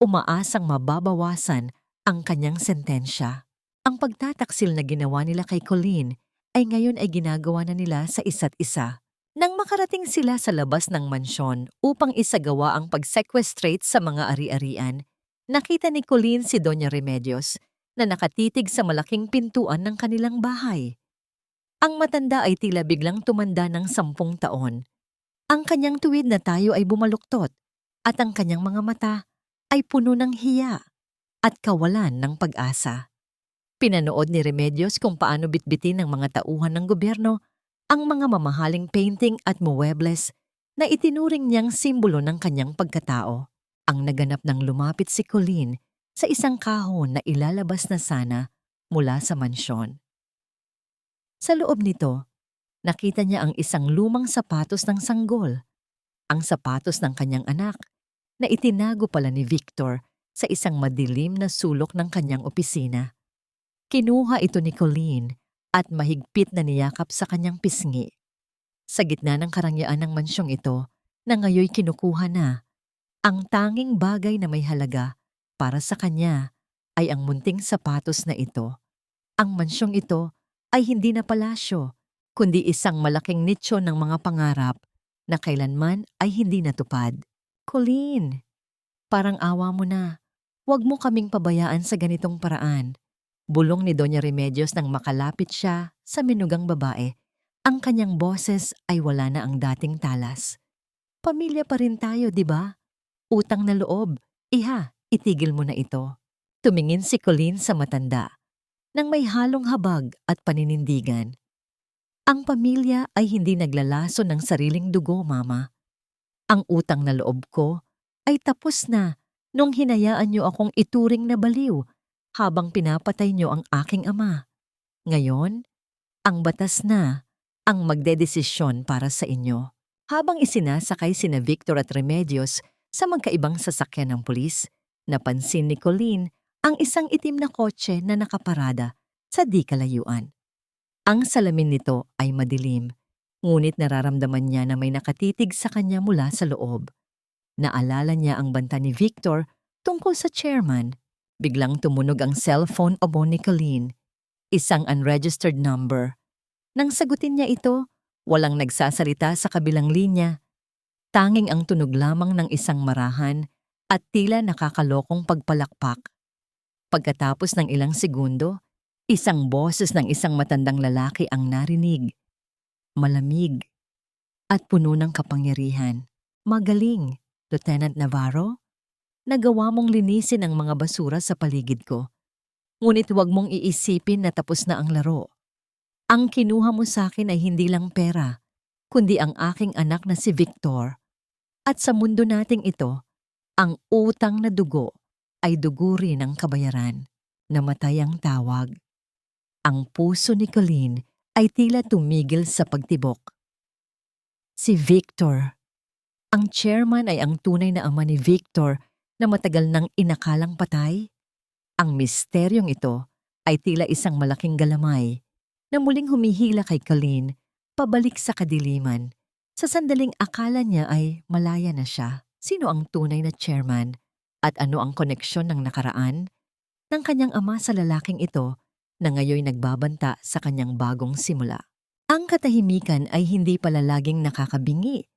Umaasang mababawasan ang kanyang sentensya. Ang pagtataksil na ginawa nila kay Colleen ay ngayon ay ginagawa na nila sa isa't isa. Nang makarating sila sa labas ng mansyon upang isagawa ang pag-sequestrate sa mga ari-arian, nakita ni Colleen si Doña Remedios na nakatitig sa malaking pintuan ng kanilang bahay. Ang matanda ay tila biglang tumanda ng 10 taon. Ang kanyang tuwid na tayo ay bumaluktot at ang kanyang mga mata ay puno ng hiya at kawalan ng pag-asa. Pinanood ni Remedios kung paano bitbitin ng mga tauhan ng gobyerno ang mga mamahaling painting at muebles na itinuring niyang simbolo ng kanyang pagkatao. Ang naganap ng lumapit si Colleen sa isang kahon na ilalabas na sana mula sa mansyon. Sa loob nito, nakita niya ang isang lumang sapatos ng sanggol, ang sapatos ng kanyang anak, na itinago pala ni Victor sa isang madilim na sulok ng kanyang opisina. Kinuha ito ni Colleen at mahigpit na niyakap sa kanyang pisngi. Sa gitna ng karangyaan ng mansyong ito, na ngayoy kinukuha na, ang tanging bagay na may halaga para sa kanya ay ang munting sapatos na ito. Ang mansyong ito ay hindi na palasyo, kundi isang malaking nicho ng mga pangarap na kailanman ay hindi natupad. Colleen, parang awa mo na. Huwag mo kaming pabayaan sa ganitong paraan. Bulong ni Doña Remedios nang makalapit siya sa minugang babae. Ang kanyang boses ay wala na ang dating talas. Pamilya pa rin tayo, di ba? Utang na loob. Iha, itigil mo na ito. Tumingin si Colleen sa matanda, nang may halong habag at paninindigan. Ang pamilya ay hindi naglalaso ng sariling dugo, Mama. Ang utang na loob ko ay tapos na nung hinayaan niyo akong ituring na baliw habang pinapatay niyo ang aking ama. Ngayon, ang batas na ang magdedesisyon para sa inyo. Habang isinasakay sina Victor at Remedios sa magkaibang sasakyan ng pulis, napansin ni Colleen ang isang itim na kotse na nakaparada sa di kalayuan. Ang salamin nito ay madilim, ngunit nararamdaman niya na may nakatitig sa kanya mula sa loob. Naalala niya ang banta ni Victor tungkol sa chairman. Biglang tumunog ang cellphone abo ni Colleen, isang unregistered number. Nang sagutin niya ito, walang nagsasalita sa kabilang linya. Tanging ang tunog lamang ng isang marahan at tila nakakalokong pagpalakpak. Pagkatapos ng ilang segundo, isang boses ng isang matandang lalaki ang narinig. Malamig at puno ng kapangyarihan. Magaling, Lieutenant Navarro? Nagawa mong linisin ang mga basura sa paligid ko. Ngunit huwag mong iisipin na tapos na ang laro. Ang kinuha mo sa akin ay hindi lang pera, kundi ang aking anak na si Victor. At sa mundo nating ito, ang utang na dugo ay dugo rin ang kabayaran. Namatay ang tawag. Ang puso ni Colleen ay tila tumigil sa pagtibok. Si Victor. Ang chairman ay ang tunay na ama ni Victor na matagal nang inakalang patay. Ang misteryong ito ay tila isang malaking galamay na muling humihila kay Colleen pabalik sa kadiliman. Sa sandaling akala niya ay malaya na siya. Sino ang tunay na chairman at ano ang koneksyon ng nakaraan ng kanyang ama sa lalaking ito na ngayon nagbabanta sa kanyang bagong simula? Ang katahimikan ay hindi pala laging nakakabingi,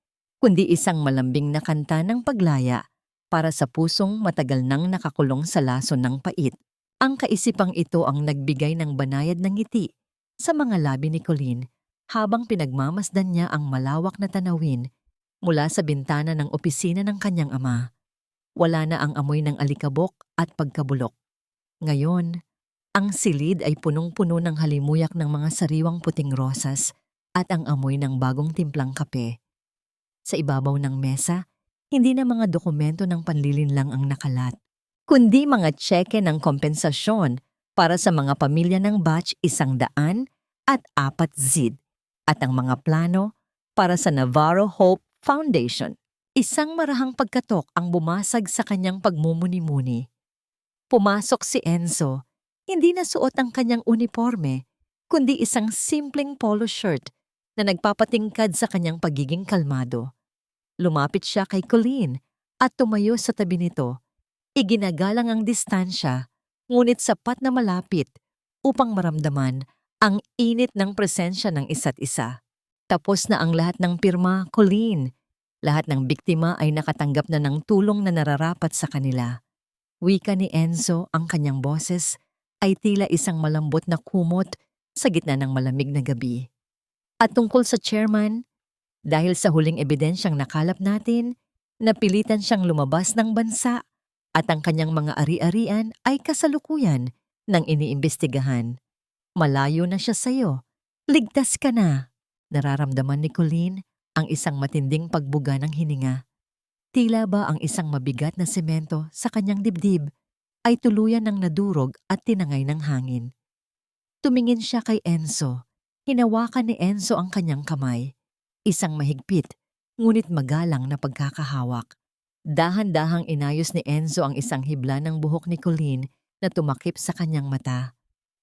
kundi isang malambing na kanta ng paglaya para sa pusong matagal nang nakakulong sa lason ng pait. Ang kaisipang ito ang nagbigay ng banayad ng ngiti sa mga labi ni Colleen habang pinagmamasdan niya ang malawak na tanawin mula sa bintana ng opisina ng kanyang ama. Wala na ang amoy ng alikabok at pagkabulok. Ngayon, ang silid ay punong-puno ng halimuyak ng mga sariwang puting rosas at ang amoy ng bagong timplang kape. Sa ibabaw ng mesa, hindi na mga dokumento ng panlilinlang ang nakalat, kundi mga tseke ng kompensasyon para sa mga pamilya ng batch 104 zid at ang mga plano para sa Navarro Hope Foundation. Isang marahang pagkatok ang bumasag sa kanyang pagmumuni-muni. Pumasok si Enzo, hindi na suot ang kanyang uniforme, kundi isang simpleng polo shirt na nagpapatingkad sa kanyang pagiging kalmado. Lumapit siya kay Colleen at tumayo sa tabi nito. Iginagalang ang distansya, ngunit sapat na malapit upang maramdaman ang init ng presensya ng isa't isa. Tapos na ang lahat ng pirma, Colleen. Lahat ng biktima ay nakatanggap na ng tulong na nararapat sa kanila. Wika ni Enzo, ang kanyang boses ay tila isang malambot na kumot sa gitna ng malamig na gabi. At tungkol sa chairman, dahil sa huling ebidensyang nakalap natin, napilitan siyang lumabas ng bansa at ang kanyang mga ari-arian ay kasalukuyan ng iniimbestigahan. Malayo na siya sa'yo. Ligtas ka na. Nararamdaman ni Colleen ang isang matinding pagbuga ng hininga. Tila ba ang isang mabigat na semento sa kanyang dibdib ay tuluyan ng nadurog at tinangay ng hangin. Tumingin siya kay Enzo. Hinawakan ni Enzo ang kanyang kamay. Isang mahigpit, ngunit magalang na pagkakahawak. Dahan-dahang inayos ni Enzo ang isang hibla ng buhok ni Colleen na tumakip sa kanyang mata.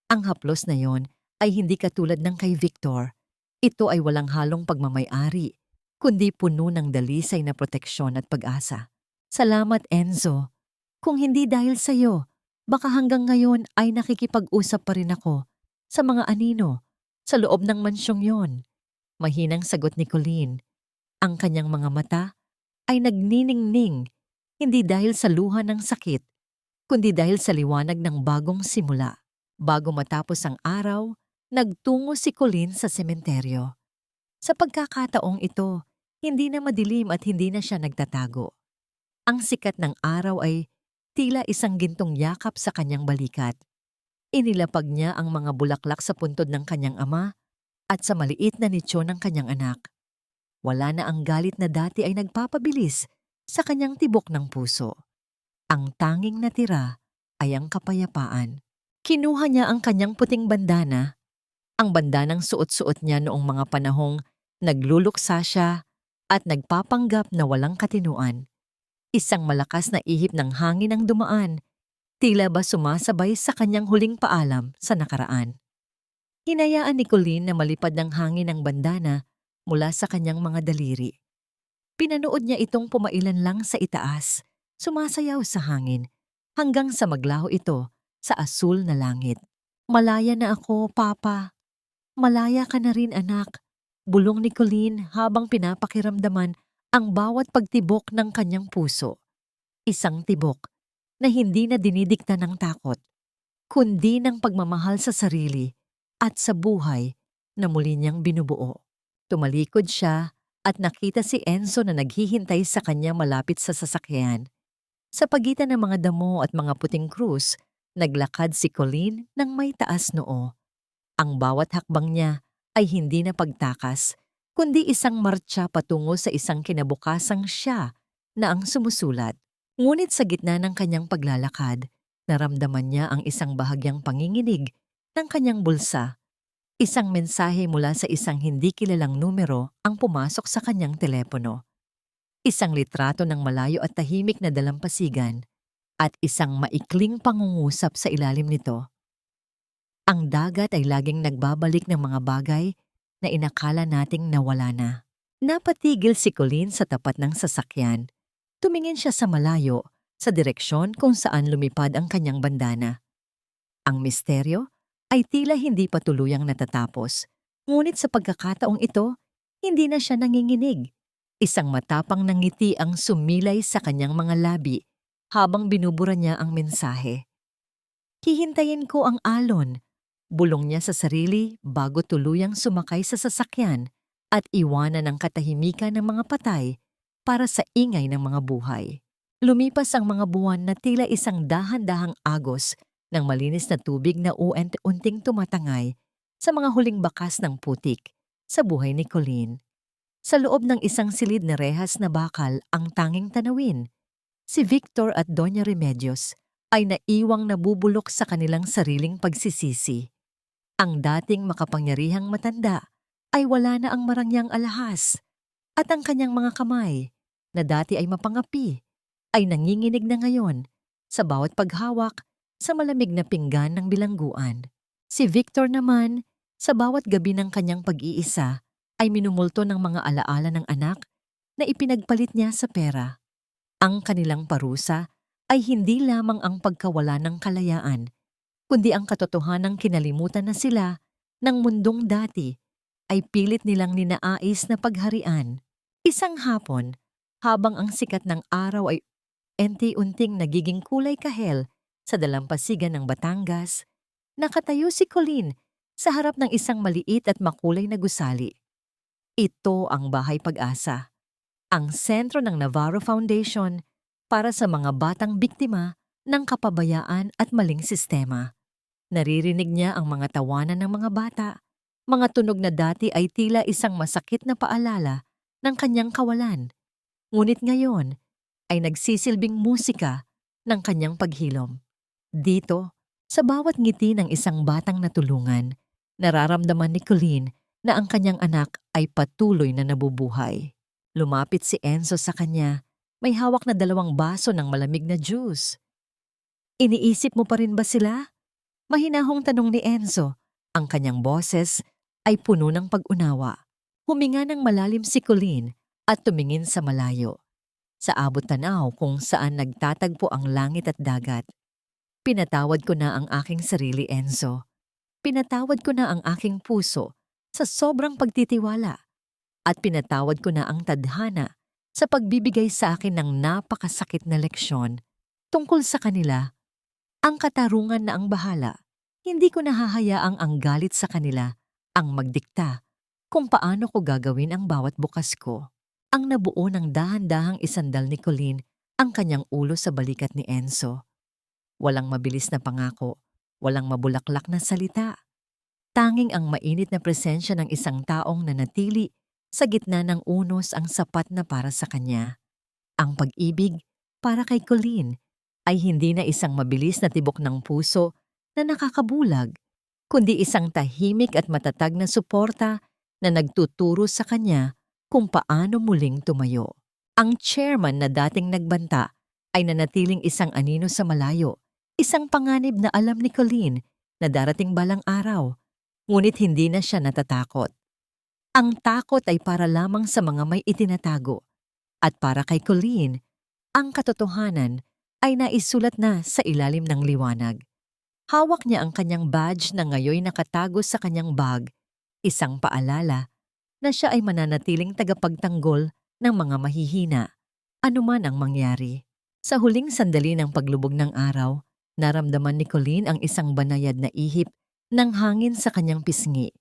Ang haplos na yon ay hindi katulad ng kay Victor. Ito ay walang halong pagmamay-ari, kundi puno ng dalisay na proteksyon at pag-asa. Salamat, Enzo. Kung hindi dahil sa'yo, baka hanggang ngayon ay nakikipag-usap pa rin ako sa mga anino sa loob ng mansyong yon. Mahinang sagot ni Colleen. Ang kanyang mga mata ay nagniningning, hindi dahil sa luha ng sakit, kundi dahil sa liwanag ng bagong simula. Bago matapos ang araw, nagtungo si Colleen sa sementeryo. Sa pagkakataong ito, hindi na madilim at hindi na siya nagtatago. Ang sikat ng araw ay tila isang gintong yakap sa kanyang balikat. Inilapag niya ang mga bulaklak sa puntod ng kanyang ama at sa maliit na nicho ng kanyang anak. Wala na ang galit na dati ay nagpapabilis sa kanyang tibok ng puso. Ang tanging natira ay ang kapayapaan. Kinuha niya ang kanyang puting bandana, ang bandanang suot-suot niya noong mga panahong nagluluksa siya at nagpapanggap na walang katinuan. Isang malakas na ihip ng hangin ang dumaan, tila ba sumasabay sa kanyang huling paalam sa nakaraan. Hinayaan ni Colleen na malipad ng hangin ang bandana mula sa kanyang mga daliri. Pinanood niya itong pumailan lang sa itaas, sumasayaw sa hangin, hanggang sa maglaho ito sa asul na langit. Malaya na ako, Papa. Malaya ka na rin, anak. Bulong ni Colleen habang pinapakiramdaman ang bawat pagtibok ng kanyang puso. Isang tibok na hindi na dinidikta ng takot, kundi ng pagmamahal sa sarili at sa buhay na muli niyang binubuo. Tumalikod siya at nakita si Enzo na naghihintay sa kanya malapit sa sasakyan. Sa pagitan ng mga damo at mga puting krus, naglakad si Colleen ng may taas noo. Ang bawat hakbang niya ay hindi na pagtakas, kundi isang martsa patungo sa isang kinabukasang siya na ang sumusulat. Ngunit sa gitna ng kanyang paglalakad, naramdaman niya ang isang bahagyang panginginig ng kanyang bulsa. Isang mensahe mula sa isang hindi kilalang numero ang pumasok sa kanyang telepono. Isang litrato ng malayo at tahimik na dalampasigan at isang maikling pangungusap sa ilalim nito. Ang dagat ay laging nagbabalik ng mga bagay na inakala nating nawala na. Napatigil si Colleen sa tapat ng sasakyan. Tumingin siya sa malayo, sa direksyon kung saan lumipad ang kanyang bandana. Ang misteryo ay tila hindi pa tuluyang natatapos. Ngunit sa pagkakataong ito, hindi na siya nanginginig. Isang matapang na ngiti ang sumilay sa kanyang mga labi habang binubura niya ang mensahe. Hihintayin ko ang alon. Bulong niya sa sarili bago tuluyang sumakay sa sasakyan at iwanan ang katahimikan ng mga patay para sa ingay ng mga buhay. Lumipas ang mga buwan na tila isang dahan-dahang agos ng malinis na tubig na unti-unting tumatangay sa mga huling bakas ng putik sa buhay ni Colleen. Sa loob ng isang silid na rehas na bakal ang tanging tanawin, si Victor at Doña Remedios ay naiwang nabubulok sa kanilang sariling pagsisisi. Ang dating makapangyarihang matanda ay wala na ang marangyang alahas at ang kanyang mga kamay na dati ay mapangapi ay nanginginig na ngayon sa bawat paghawak sa malamig na pinggan ng bilangguan. Si Victor naman, sa bawat gabi ng kanyang pag-iisa, ay minumulto ng mga alaala ng anak na ipinagpalit niya sa pera. Ang kanilang parusa ay hindi lamang ang pagkawala ng kalayaan, kundi ang katotohanang kinalimutan na sila ng mundong dati ay pilit nilang ninais na pagharian. Isang hapon, habang ang sikat ng araw ay unti-unting nagiging kulay kahel sa dalampasigan ng Batangas, nakatayo si Colleen sa harap ng isang maliit at makulay na gusali. Ito ang Bahay Pag-asa, ang sentro ng Navarro Foundation para sa mga batang biktima ng kapabayaan at maling sistema. Naririnig niya ang mga tawanan ng mga bata, mga tunog na dati ay tila isang masakit na paalala ng kanyang kawalan. Ngunit ngayon ay nagsisilbing musika ng kanyang paghilom. Dito, sa bawat ngiti ng isang batang natulungan, nararamdaman ni Colleen na ang kanyang anak ay patuloy na nabubuhay. Lumapit si Enzo sa kanya, may hawak na 2 baso ng malamig na juice. Iniisip mo pa rin ba sila? Mahinahong tanong ni Enzo. Ang kanyang boses ay puno ng pag-unawa. Huminga ng malalim si Colleen at tumingin sa malayo. Sa abot tanaw kung saan nagtatagpo ang langit at dagat. Pinatawad ko na ang aking sarili, Enzo. Pinatawad ko na ang aking puso sa sobrang pagtitiwala. At pinatawad ko na ang tadhana sa pagbibigay sa akin ng napakasakit na leksyon tungkol sa kanila. Ang katarungan na ang bahala. Hindi ko nahahayaang ang galit sa kanila ang magdikta kung paano ko gagawin ang bawat bukas ko. Ang nabuo ng dahan-dahang isandal ni Colleen ang kanyang ulo sa balikat ni Enzo. Walang mabilis na pangako, walang mabulaklak na salita. Tanging ang mainit na presensya ng isang taong nanatili sa gitna ng unos ang sapat na para sa kanya. Ang pag-ibig para kay Colleen ay hindi na isang mabilis na tibok ng puso na nakakabulag, kundi isang tahimik at matatag na suporta na nagtuturo sa kanya kung paano muling tumayo. Ang chairman na dating nagbanta ay nanatiling isang anino sa malayo, isang panganib na alam ni Colleen na darating balang araw, ngunit hindi na siya natatakot. Ang takot ay para lamang sa mga may itinatago, at para kay Colleen, ang katotohanan ay naisulat na sa ilalim ng liwanag. Hawak niya ang kanyang badge na ngayoy nakatago sa kanyang bag, isang paalala na siya ay mananatiling tagapagtanggol ng mga mahihina, anuman ang mangyari. Sa huling sandali ng paglubog ng araw, naramdaman ni Colleen ang isang banayad na ihip ng hangin sa kanyang pisngi,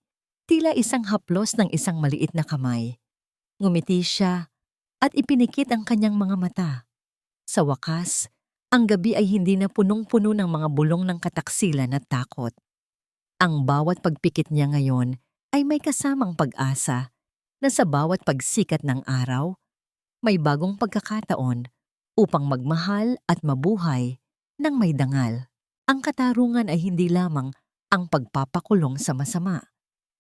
tila isang haplos ng isang maliit na kamay. Ngumiti siya at ipinikit ang kanyang mga mata. Sa wakas, Ang gabi ay hindi na punong-puno ng mga bulong ng kataksilan at takot. Ang bawat pagpikit niya ngayon ay may kasamang pag-asa na sa bawat pagsikat ng araw, may bagong pagkakataon upang magmahal at mabuhay ng may dangal. Ang katarungan ay hindi lamang ang pagpapakulong sa masama,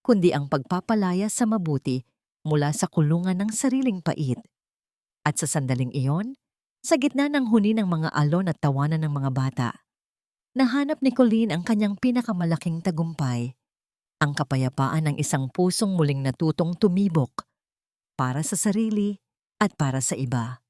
kundi ang pagpapalaya sa mabuti mula sa kulungan ng sariling pait. At sa sandaling iyon, sa gitna ng huni ng mga alon at tawanan ng mga bata, nahanap ni Colleen ang kanyang pinakamalaking tagumpay, ang kapayapaan ng isang pusong muling natutong tumibok para sa sarili at para sa iba.